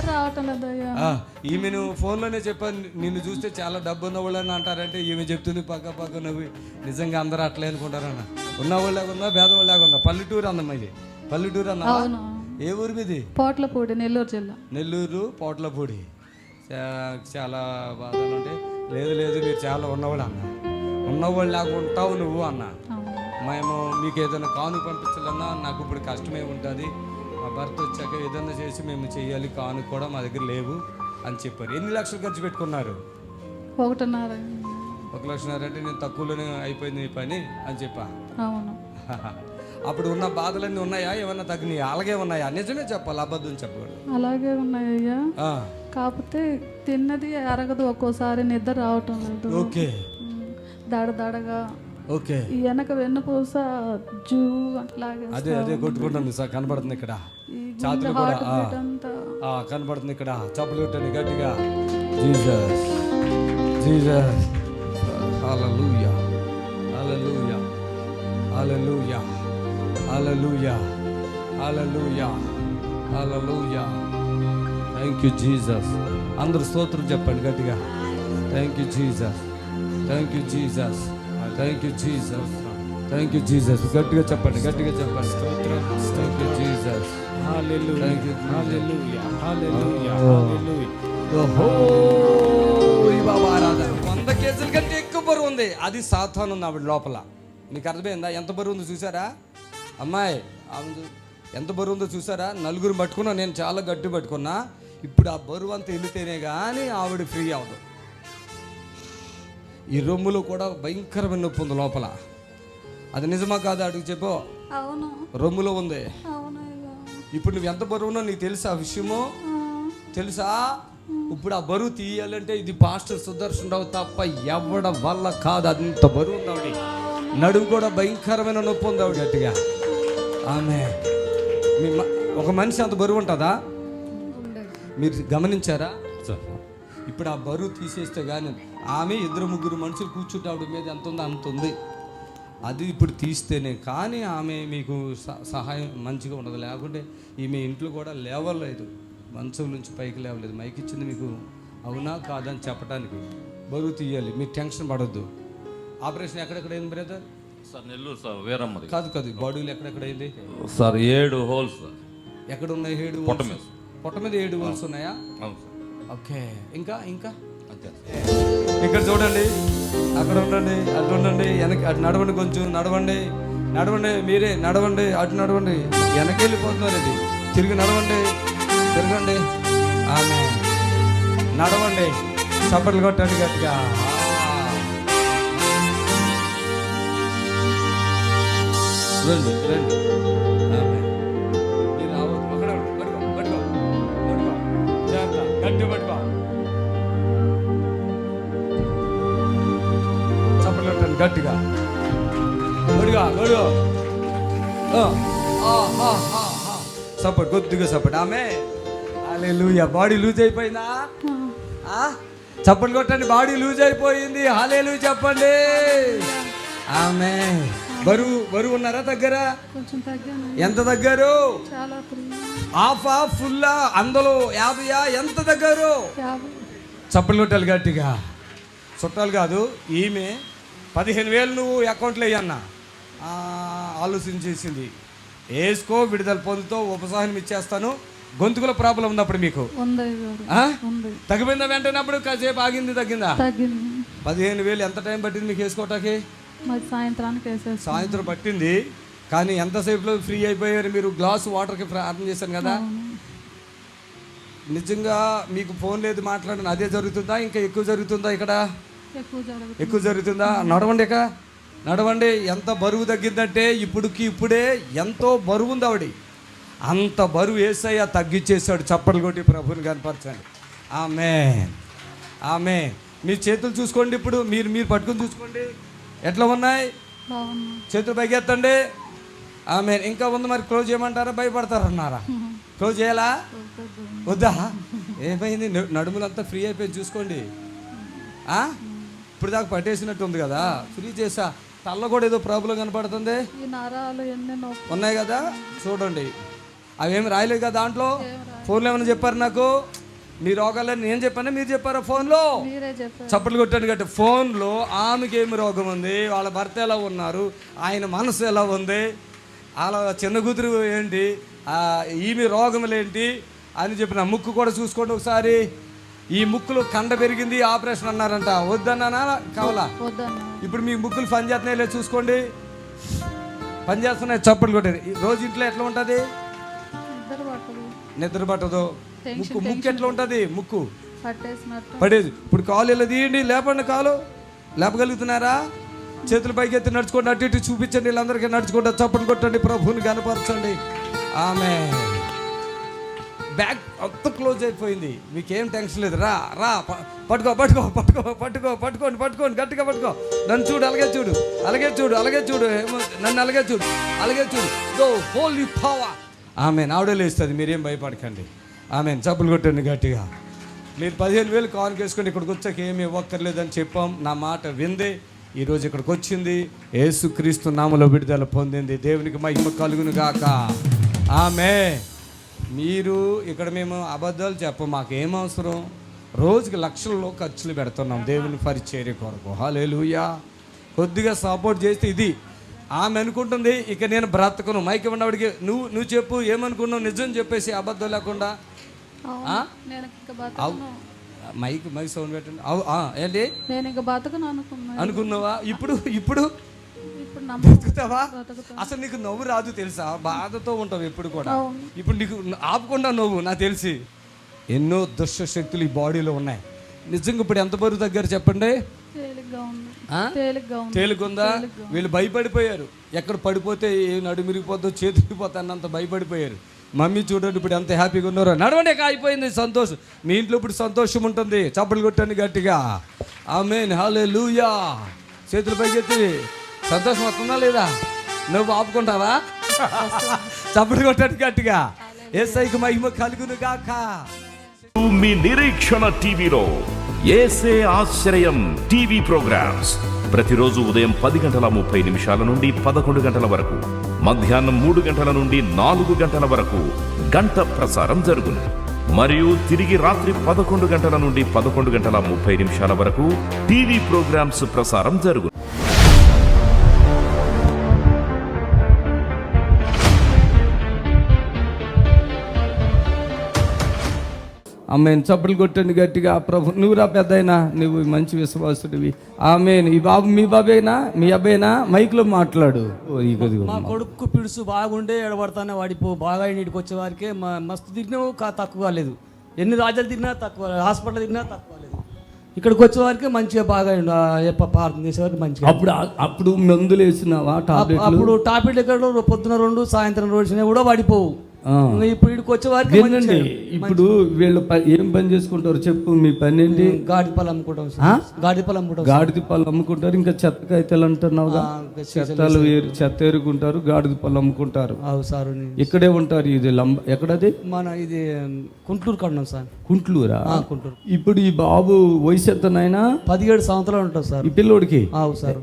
రావటం లేదయ్యా. ఈమెను ఫోన్లోనే చెప్పాను, నిన్ను చూస్తే చాలా డబ్బు ఉన్న వాళ్ళని అంటారంటే ఈమె చెప్తుంది పక్క నవ్వి. నిజంగా అందరూ అట్లే అనుకుంటారన్న. ఉన్నవాళ్ళగా ఉందా, పేదవాళ్ళగా ఉందా? పల్లెటూరు అందమ్మా ఇది, పల్లెటూరు అన్నా. ఏ ఊరు మీది? పోట్లపూడి, నెల్లూరు జిల్లా. నెల్లూరు పోట్లపూడి. చాలా బాధలు ఉంటాయి. లేదు మీరు చాలా ఉన్నవాళ్ళు అన్న, ఉన్నవాళ్ళు లాగా ఉంటావు నువ్వు అన్న. మేము మీకు ఏదైనా కానుక పంపించాలన్నా నాకు ఇప్పుడు కష్టమే ఉంటుంది. మా భర్త వచ్చాక ఏదైనా చేసి మేము చేయాలి, కానుక కూడా మా దగ్గర లేవు అని చెప్పారు. ఎన్ని లక్షలు ఖర్చు పెట్టుకున్నారు? 1.5. 1 లక్షన్నర అంటే నేను తక్కువలోనే అయిపోయింది నీ పని అని చెప్పా. అవును. అప్పుడు ఉన్న బాధలన్నీ ఉన్నాయా, ఏమన్నా తగ్గినాయా? అలాగే ఉన్నాయా? నిజమే చెప్పాలి, అబద్ధం చెప్పాలి. అలాగే ఉన్నాయ్యా. కాకపోతే తిన్నది అరగదు, ఒక్కోసారి నిద్ర రావటం లేదు. ఓకే. దడదడగా. ఓకే. ఈ వెనక వెన్నుపూస జూ అట్లాగే అదే కొట్టుకుంటుంది సార్, కనబడుతుంది ఇక్కడ. ఛాతీలు కూడా కనబడుతుంది ఇక్కడ. చప్పులు కొట్టండి గట్టిగా. Jesus Jesus. హల్లెలూయా హల్లెలూయా హల్లెలూయా హల్లెలూయా హల్లెలూయా హల్లెలూయా. Thank you Jesus. అందరూ స్తోత్రం చెప్పండి గట్టిగా. Thank you Jesus, thank you Jesus, thank you Jesus, thank you Jesus. గట్టిగా చెప్పండి, గట్టిగా చెప్పండి. స్తోత్రం. Thank you Jesus. హల్లెలూయా హల్లెలూయా హల్లెలూయా హల్లెలూయా. బాబా ఆరాధన. 100 కేజీల కంటే ఎక్కువ బరువు ఉంది. అది సాతాను ఉంది ఆవిడ లోపల. మీకు అర్థమైందా? ఎంత బరువు ఉందో చూసారా అమ్మాయి? ఎంత బరువు ఉందో చూసారా? 4 పట్టుకున్నా, నేను చాలా గట్టి పట్టుకున్నా. ఇప్పుడు ఆ బరువు అంతా వెళితేనే కానీ ఆవిడ ఫ్రీ అవ్వదు. ఈ రొమ్ములో కూడా భయంకరమైన నొప్పి ఉంది లోపల. అది నిజమా కాదా అడుగు చెప్పు. అవును. రొమ్ములో ఉంది. అవునయ్యా. ఇప్పుడు నువ్వు ఎంత బరువు ఉన్నావు నీకు తెలుసా? ఆ విషయము తెలుసా? ఇప్పుడు ఆ బరువు తీయాలంటే ఇది పాస్టర్ సుదర్శన్ రావు తప్ప ఎవడ వల్ల కాదు. అంత బరువు ఉంది ఆవిడ. నడుము కూడా భయంకరమైన నొప్పి ఉంది ఆవిడ గట్టిగా. ఆమె ఒక మనిషి అంత బరువు ఉంటుందా? మీరు గమనించారా? ఇప్పుడు ఆ బరువు తీసేస్తే కానీ ఆమె 2-3 మనుషులు కూర్చుంటే ఆవిడ మీద ఎంత ఉందో అంత ఉంది. అది ఇప్పుడు తీస్తేనే కానీ ఆమె మీకు సహాయం మంచిగా ఉండదు. లేకుంటే ఈమె ఇంట్లో కూడా లేవలేదు, మంచం నుంచి పైకి లేవలేదు. మైక్ ఇచ్చింది మీకు అవునా కాదని చెప్పడానికి. బరువు తీయాలి, మీరు టెన్షన్ పడొద్దు. ఆపరేషన్ ఎక్కడెక్కడైంది బ్రదర్? సార్ నెల్లూరు సార్, వేరమ్మది. కాదు బాడీలు ఎక్కడెక్కడైంది సార్? 7 holes sir. ఎక్కడ ఉన్నాయి? 7 పొట్ట మీద. పొట్ట మీద 7 హోల్స్ ఉన్నాయా? అవును సార్. ఓకే. ఇంకా అంతే. ఇక్కడ చూడండి, అక్కడ ఉండండి, అటు ఉండండి, వెనక్కి అటు నడవండి, కొంచెం నడవండి, మీరే నడవండి, అటు నడవండి. వెనక్కి వెళ్ళిపోతున్నారు. ఇది తిరిగి నడవండి, తిరగండి. ఆమె నడవండి, చప్పట్లు కొట్టండి గట్టిగా. రండి ఆమె మీరు రావద్దు. అక్కడ పట్టుకో జాగ్రత్త, గట్టి పట్టుకో. చప్పట్లు కొట్టండి గట్టిగా. సపోర్ట్, కొద్దిగా సపోర్ట్. ఆమె హల్లెలూయా. బాడీ లూజ్ అయిపోయిందా? చప్పట్లు కొట్టండి. బాడీ లూజ్ అయిపోయింది. హల్లెలూయా చెప్పండి. ఆమె బరువు ఉన్నారా? తగ్గరా? ఎంత తగ్గారు? హాఫా ఫుల్లా? అందులో 50 ఎంత తగ్గారు? చప్పట్లు కొట్టాలి గట్టిగా. చుట్టాలు కాదు, ఈమె 15,000 నువ్వు అకౌంట్లో వేయన్నా ఆలోచించేసింది. వేసుకో, విడుదల పొందుతో ఉపశమనం ఇచ్చేస్తాను. గొంతుకుల ప్రాబ్లం ఉన్నప్పుడు మీకు తగ్గిపోయిందా? వెంటనే అప్పుడు కాసేపు ఆగింది, తగ్గిందా? 15,000 ఎంత టైం పట్టింది మీకు వేసుకోవటానికి? సాయంత్రం పట్టింది. కానీ ఎంతసేపులో ఫ్రీ అయిపోయారు మీరు? గ్లాస్ వాటర్కి ప్రార్థన చేశాను కదా. నిజంగా మీకు ఫోన్ లేదు మాట్లాడిన అదే జరుగుతుందా? ఇంకా ఎక్కువ జరుగుతుందా? ఇక్కడ ఎక్కువ జరుగుతుందా? నడవండి. ఎంత బరువు తగ్గిందంటే ఇప్పుడే ఎంతో బరువు ఉంది ఆవిడ. అంత బరువు యేసయ్య తగ్గించేశాడు. చప్పట్లు కొట్టి ప్రభువుని కనపరచండి. ఆమెన్. మీ చేతులు చూసుకోండి. ఇప్పుడు మీరు పట్టుకుని చూసుకోండి. ఎట్లా ఉన్నాయి? చేతులు పైకి ఎత్తండి. ఆమె ఇంకా ఉంది. మరి క్లోజ్ చేయమంటారా, భయపడతారన్నారా? క్లోజ్ చేయాలా వద్దా? ఏమైంది? నడుములంతా ఫ్రీ అయిపోయి చూసుకోండి. ఇప్పుడు దాకా పట్టేసినట్టు ఉంది కదా, ఫ్రీ చేసా. తల్ల కూడా ఏదో ప్రాబ్లం కనపడుతుంది, ఉన్నాయి కదా చూడండి. అవేమి రాయలేదు కదా దాంట్లో. ఫోన్లో ఏమైనా చెప్పారు నాకు? మీ రోగాలని నేను చెప్పాను, మీరు చెప్పారా ఫోన్లో? చప్పట్లు కొట్టండి గట్టి. ఫోన్లో ఆమెకి ఏమి రోగం ఉంది, వాళ్ళ భర్త ఎలా ఉన్నారు, ఆయన మనసు ఎలా ఉంది, అలా చిన్న కూతురు ఏంటి, ఈమె రోగములేంటి అని చెప్పిన. ముక్కు కూడా చూసుకోండి ఒకసారి. ఈ ముక్కులో కండ పెరిగింది, ఆపరేషన్ అన్నారంట. వద్దన్నానా కావాలా? ఇప్పుడు మీ ముక్కులు పని చేస్తున్నాయి లేదు చూసుకోండి. పని చేస్తున్నాయి, చప్పట్లు కొట్టేది. రోజు ఇంట్లో ఎట్లా ఉంటుంది? నిద్ర పట్టదు. ముక్కు ఎట్లా ఉంటుంది? ముక్కు పడేది. ఇప్పుడు కాలు ఇలా తీయండి, లేపండి. కాలు లేపగలుగుతున్నారా? చేతులు పైకి ఎత్తి నడుచుకోండి, అటు ఇటు చూపించండి, వీళ్ళందరికీ నడుచుకోండి, చప్పట్లు కొట్టండి, ప్రభువుని కనపరచండి. ఆమె బ్యాగ్ అంత క్లోజ్ అయిపోయింది, మీకేం టెన్షన్ లేదు. రా రా పట్టుకో పట్టుకో పట్టుకో పట్టుకో పట్టుకోండి పట్టుకోండి, గట్టిగా పట్టుకో. నన్ను చూడు, అలాగే చూడు, అలాగే చూడు, అలాగే చూడు, నన్ను అలాగే చూడు, అలాగే చూడు. దో హోలీ పవర్. ఆమె ఆవిడ లేస్తుంది, మీరేం భయపడకండి. ఆమె చప్పులు కొట్టండి గట్టిగా. మీరు 15,000 కానుక వేసుకొని ఇక్కడికి వచ్చాక ఏమి ఇవ్వక్కర్లేదని చెప్పాం. నా మాట విందే ఈరోజు ఇక్కడికి వచ్చింది. యేసుక్రీస్తు నామములో విడుదల పొందింది. దేవునికి మహిమ కలుగును గాక. ఆమె మీరు ఇక్కడ మేము అబద్ధాలు చెప్పం, మాకేం అవసరం. రోజుకి లక్షల్లో ఖర్చులు పెడుతున్నాం దేవుని పరిచర్య కొరకు. హల్లెలూయా. కొద్దిగా సపోర్ట్ చేస్తే ఇది. ఆమె అనుకుంటుంది ఇక నేను బ్రతకను. మైక్ ఉన్నవాడికి నువ్వు చెప్పు ఏమనుకున్నావు, నిజం చెప్పేసి అబద్ధం లేకుండా. మైక్ సౌండ్ పెట్టండి. ఏంటి అనుకున్నావా? ఇప్పుడు బతుకుతావా? అసలు నీకు నవ్వు రాదు తెలుసా, బాధతో ఉంటావు ఎప్పుడు కూడా. ఇప్పుడు నీకు ఆపకుండా నవ్వు. నాకు తెలిసి ఎన్నో దుష్ట శక్తులు ఈ బాడీలో ఉన్నాయి. నిజంగా ఇప్పుడు ఎంత బరువు దగ్గర చెప్పండి? తేలిగుందా? వీళ్ళు భయపడిపోయారు. ఎక్కడ పడిపోతే నడుమిరిగిపోద్దో చేతిరిగిపోతా అన్నంత భయపడిపోయారు. మమ్మీ చూడండి ఇప్పుడు ఎంత హ్యాపీగా ఉన్నారో. నడవండి, అయిపోయింది సంతోషం. మీ ఇంట్లో ఇప్పుడు సంతోషం ఉంటుంది. చప్పట్లు కొట్టండి గట్టిగా. ఆమేన్. హల్లెలూయా. చేతులు పైకెత్తి. సంతోషం వస్తుందా లేదా? నువ్వు ఆపుకుంటావా? చప్పట్లు కొట్టండి గట్టిగా. యేసయ్యకు మహిమ కలుగును గాక. మీ నిరీక్షణ టీవీలో యేసే ఆశ్రయం టీవీ ప్రోగ్రామ్స్ ప్రతిరోజు ఉదయం 10:30 నుండి 11 గంటల వరకు, మధ్యాహ్నం 3 గంటల నుండి 4 గంటల వరకు గంట ప్రసారం జరుగును. మరియు తిరిగి రాత్రి 11 గంటల నుండి 11:30 వరకు టీవీ ప్రోగ్రామ్స్ ప్రసారం జరుగును. ఆమెన్. చప్పట్లు కొట్టండి గట్టిగా. ప్రభు నువ్వు రా పెద్దయినా, నువ్వు మంచి విశ్వాసుడివి. ఆమెన్. ఈ బాబు మీ బాబేనా, మీ అబ్బాయినా? మైక్లో మాట్లాడు. మా కొడుకు పిడుసు బాగుండే ఎడబడతానే వాడిపో. బాగా ఇంటికి వచ్చే వారికి మస్తు తిరిగినా తక్కువ లేదు. ఎన్ని రాజ్యాలు తిరిగినా తక్కువ, హాస్పిటల్ తిరిగినా తక్కువ లేదు. ఇక్కడికి వచ్చే వారికి మంచిగా బాగా ప్రార్థన చేసేవారికి మంచిగా. అప్పుడు మందులు వేసినావా? అప్పుడు టాబ్లెట్ ఎక్కడ పొద్దున 2 సాయంత్రం 2 కూడా వాడిపోవు. ఇప్పుడు ఇక్కడికి వచ్చే వారికి ఇప్పుడు వీళ్ళు ఏం పని చేసుకుంటారు చెప్పు? మీ పని ఏంటి? గాడి పళ్ళు అమ్ముకుంటాం. గాడిద పళ్ళు అమ్ముకుంటారు. ఇంకా చెత్తకాయతలు అంటున్నావు. చెత్త ఏరుకుంటారు, గాడిద పళ్ళు అమ్ముకుంటారు. సార్ ఇక్కడే ఉంటారు. ఇది ఎక్కడది? మన ఇది కుంట్లూరు కన్నాం సార్. కుంట్లూరా? కుంట్లూరు. ఇప్పుడు ఈ బాబు వయసు ఎంత నాయనా? 17 సంవత్సరాలు ఉంటుంది సార్ ఈ పిల్లోడికి. సార్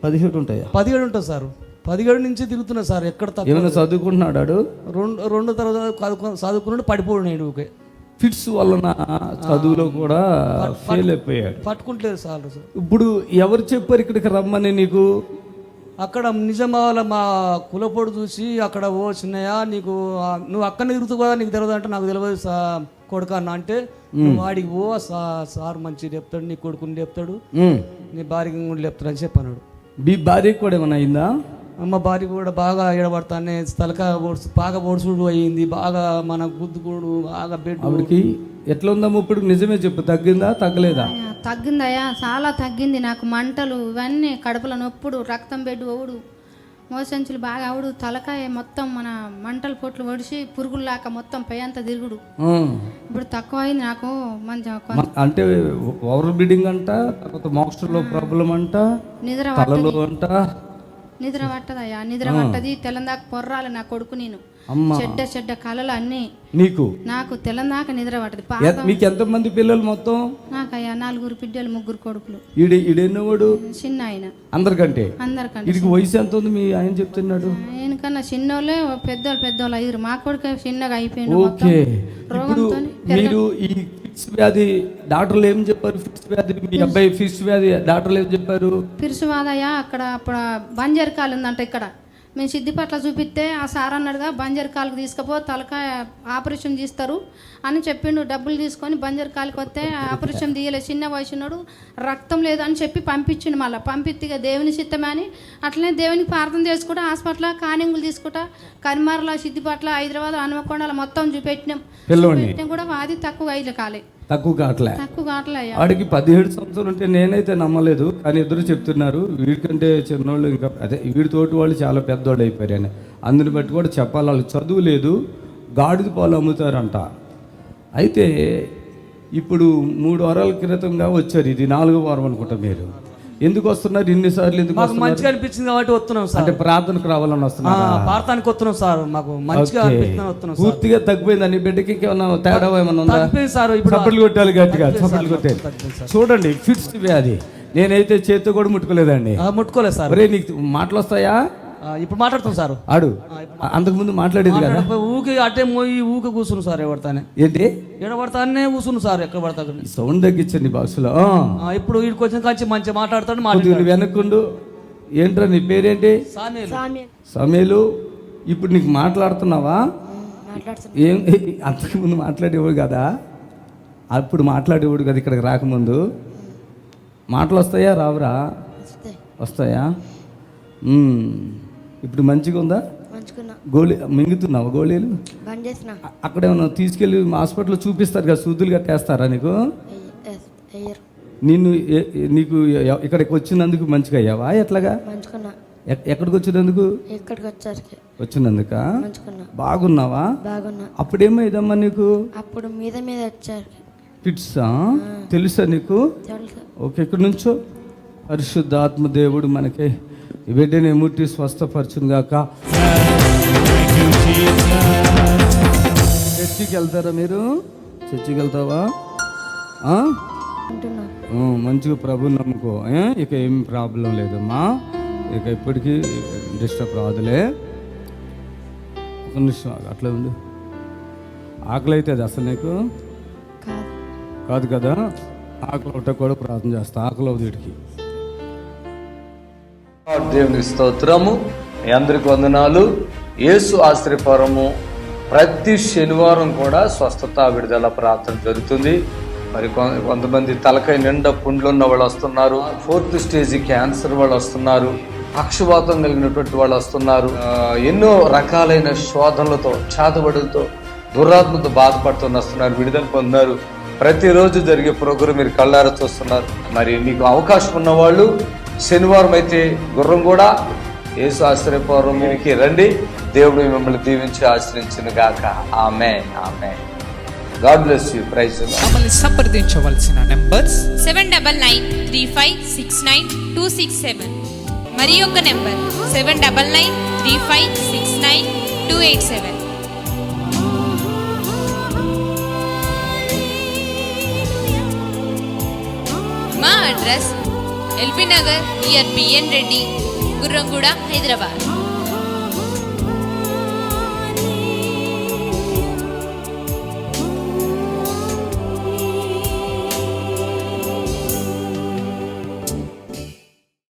17 ఉంటాయా? 17 ఉంటుంది సార్. 17 నుంచి తిరుగుతున్నా సార్. ఎక్కడ ఏమైనా చదువుకుంటున్నాడు? రెండు తర్వాత చదువుకున్నాడు, పడిపోయాడు. ఫిట్స్ వలన చదువులో కూడా ఫెయిల్ అయిపోయాడు. పట్టుకుంటలేదు సార్. ఇప్పుడు ఎవరు చెప్పారు ఇక్కడికి రమ్మని నీకు? అక్కడ నిజామాబాద్లో మా కులపోడు చూసి అక్కడ ఓ చిన్నయ్య నీకు నువ్వు అక్కడ తిరుగుతూ కదా నీకు తెలియదు అంటే, నాకు తెలియదు కొడుకు అన్న అంటే, నువ్వు వాడికి ఓ సార్ మంచిగా చెప్తాడు, నీ కొడుకుని చెప్తాడు, నీ భార్యకి కూడా చెప్తాడు అని చెప్పాడు. మీ భార్యకి కూడా ఏమైనా అయిందా? అమ్మ భార్య కూడా బాగా ఎడబడతానే, తలక బాగా బొడుసుడు అయ్యింది, బాగా మన గుద్దుకోడు, బాగా బెడ్. ఎట్లా ఉందమ్మా ఇప్పుడు? నిజమే చెప్పు, తగ్గిందా తగ్గలేదా? తగ్గిందయ్యా, చాలా తగ్గింది. నాకు మంటలు ఇవన్నీ, కడుపులో నొప్పుడు, రక్తం బెడ్ ఓడు, మోసంచులు బాగా అవుడు తలకాయ మొత్తం మన మంటల పొట్లు ఒడిసి పురుగుల్లాక మొత్తం పై అంతా తిరుగుడు. ఇప్పుడు తక్కువ అయింది నాకు మంచి అంటే ఓవర్ బ్లీడింగ్ అంట, తర్వాత మోక్షంలో ప్రాబ్లం అంట, తలలో అంట. నిద్ర పట్టదయ్యా, నిద్ర పట్టది. తెల్లందాక పొర్రాలి నా కొడుకు. నేను చెడ్డ కళలు అన్ని నాకు తెల్లందాక నిద్ర పట్టది. మీకు ఎంతమంది పిల్లలు మొత్తం? నాకయ్యా 4 బిడ్డలు, 3 కొడుకులు. ఈడెన్నోవాడు? చిన్న ఆయన. అందరికంటే అందరికంటే వయసు ఎంత ఉంది మీ ఆయన చెప్తున్నాడు? ఆయనకన్నా చిన్నోళ్ళే పెద్దోళ్ళు అయ్యారు. మా కొడుకు చిన్నగా అయిపోయింది. మీరు ఈ ఫిట్స్ వ్యాధి డాక్టర్లు ఏం చెప్పారు? ఫిట్స్ వ్యాధి మీ అబ్బాయి ఫిట్స్ వ్యాధి డాక్టర్లు ఏం చెప్పారు? ఫిట్స్ వ్యాధయ్యా అక్కడ అప్పుడు బంజర్కాలు ఉందంట. ఇక్కడ మేము సిద్దిపట్ల చూపిస్తే ఆ సార్ అన్నాడుగా బంజర్కాలకు తీసుకుపో, తలకాయ ఆపరేషన్ తీస్తారు అని చెప్పిండు. డబ్బులు తీసుకొని బంజర్కాలకు వస్తే ఆపరేషన్ తీయలేదు. చిన్న వయసున్నాడు, రక్తం లేదు అని చెప్పి పంపించిండు. మళ్ళీ పంపిస్తే దేవుని చిత్తమే అని అట్లనే దేవునికి ప్రార్థన చేసుకుంటా హాస్పిటల్ కానింగులు తీసుకుంటా కరిమార్ల, సిద్దిపట్ల, హైదరాబాద్, హనుమకొండల మొత్తం చూపెట్టినాం. కూడా వాది తక్కువ అయ్యి కాలే, తక్కువ కావట్లే. వాడికి 17 సంవత్సరాలు ఉంటే నేనైతే నమ్మలేదు, కానీ ఇద్దరు చెప్తున్నారు వీడికంటే చిన్నోళ్ళు ఇంకా అదే వీడితోటి వాళ్ళు చాలా పెద్దోళ్ళు అయిపోయారు అని. అందుని బట్టి కూడా చెప్పాలి, వాళ్ళు చదువు లేదు, గాడిద పాలు అమ్ముతారంట. అయితే ఇప్పుడు 3 వారాల క్రితంగా వచ్చారు, ఇది 4వ వారం అనుకుంటా. మీరు ఎందుకు వస్తున్నారు ఇన్నిసార్లు? ఎందుకు మంచిగా అనిపించింది కాబట్టి వస్తున్నాం సార్. అంటే ప్రార్థనకు రావాలని వస్తున్నారు? ప్రార్థనకు వస్తున్నాం సార్. మాకు మంచిగా అనిపిస్తుంది వస్తున్నాం. పూర్తిగా తగ్గిపోయింది అని బిడ్డకి ఏమన్నా తేడా ఏమన్నా ఉందా? సార్ ఇప్పుడు చప్పట్లు కొట్టాలి, గట్టిగా చప్పట్లు కొట్టాలి. చూడండి ఫిట్స్ వ్యాధి నేనైతే చేతితో కూడా ముట్టుకోలేదండి. ముట్టుకోలేదు సార్. ఒరే నీకు మాటలు వస్తాయా? ఇప్పుడు మాట్లాడుతాం సార్. ఆడు అంతకుముందు మాట్లాడేది కదా, ఊకే అటే మోయి ఊకే కూర్చుని సార్. ఎవడతానే ఏంటి ఎడబడతానే కూర్చుని సార్. ఎక్కడ పడతా సౌండ్ తగ్గించండి బాక్సులో. ఇప్పుడు వీడికి వచ్చిన కాంచి మంచిగా మాట్లాడతాడు. వెనక్కుండు. ఏంట్రా నీ పేరేంటి? సమేలు. ఇప్పుడు నీకు మాట్లాడుతున్నావా? ఏం అంతకుముందు మాట్లాడేవాడు కదా, అప్పుడు మాట్లాడేవాడు కదా ఇక్కడికి రాకముందు. మాటలు వస్తాయా రావురా? వస్తాయా? ఇప్పుడు మంచిగా ఉందా? గోళీ మింగుతున్నావా? గోళీలు అక్కడేమన్నా తీసుకెళ్ళి హాస్పిటల్లో చూపిస్తారు కదా, సూదులు కట్టేస్తారా నీకు? నీకు ఇక్కడికి వచ్చినందుకు మంచిగా అయ్యావా? ఎట్లాగా ఎక్కడికి వచ్చినందుకు? వచ్చినందుక బాగున్నావా? అప్పుడేమైందమ్మా నీకు? అప్పుడు మీద మీద వచ్చారు ఫిట్సా? తెలుసా నీకు? ఓకే, ఇక్కడ నుంచో పరిశుద్ధాత్మ దేవుడు మనకి బిడ్డని ముట్టి స్వస్థపరచును గాక. చర్చికి వెళ్తారా మీరు? చర్చికి వెళ్తావా? మంచిగా ప్రభు నమ్ముకో. ఇక ఏం ప్రాబ్లం లేదమ్మా, ఇక ఇప్పటికీ డిస్టర్బ్ రాదులే. ఒక నిమిషం అట్లా ఉండు. ఆకలి అవుతుంది అసలు నీకు? కాదు కదా, ఆకలి ఒకట కూడా ప్రార్థన చేస్తా. ఆకలి అవుతుంది వీడికి. దేవునికి స్తోత్రము. మీ అందరికి వందనాలు. యేసు ఆశ్రయపురము ప్రతి శనివారం కూడా స్వస్థత విడుదల ప్రార్థన జరుగుతుంది. మరి కొంతమంది తలకాయ నిండా పుండ్లు ఉన్న వాళ్ళు వస్తున్నారు, 4th స్టేజ్ క్యాన్సర్ వాళ్ళు వస్తున్నారు, పక్షవాతం కలిగినటువంటి వాళ్ళు వస్తున్నారు, ఎన్నో రకాలైన శోధనలతో, చేతబడులతో, దురాత్మతో బాధపడుతూ వస్తున్నారు, విడుదల పొందారు. ప్రతిరోజు జరిగే ప్రోగ్రాం మీరు కళ్ళారా చూస్తున్నారు. మరి మీకు అవకాశం ఉన్నవాళ్ళు శనివారం అయితే గుర్రం కూడా యేసు ఆశ్రయపురంకి రండి. దేవుడు మిమ్మల్ని దీవించి ఆశ్రయించును గాక. ఆమేన్, ఆమేన్. God bless you. Praise the Lord. మమ్మల్ని సంప్రదించవలసిన నంబర్స్ 7993569267 మరి ఒక నంబర్ 7993569287. మా address LB Nagar near BN Reddy, Gurramguda, Hyderabad.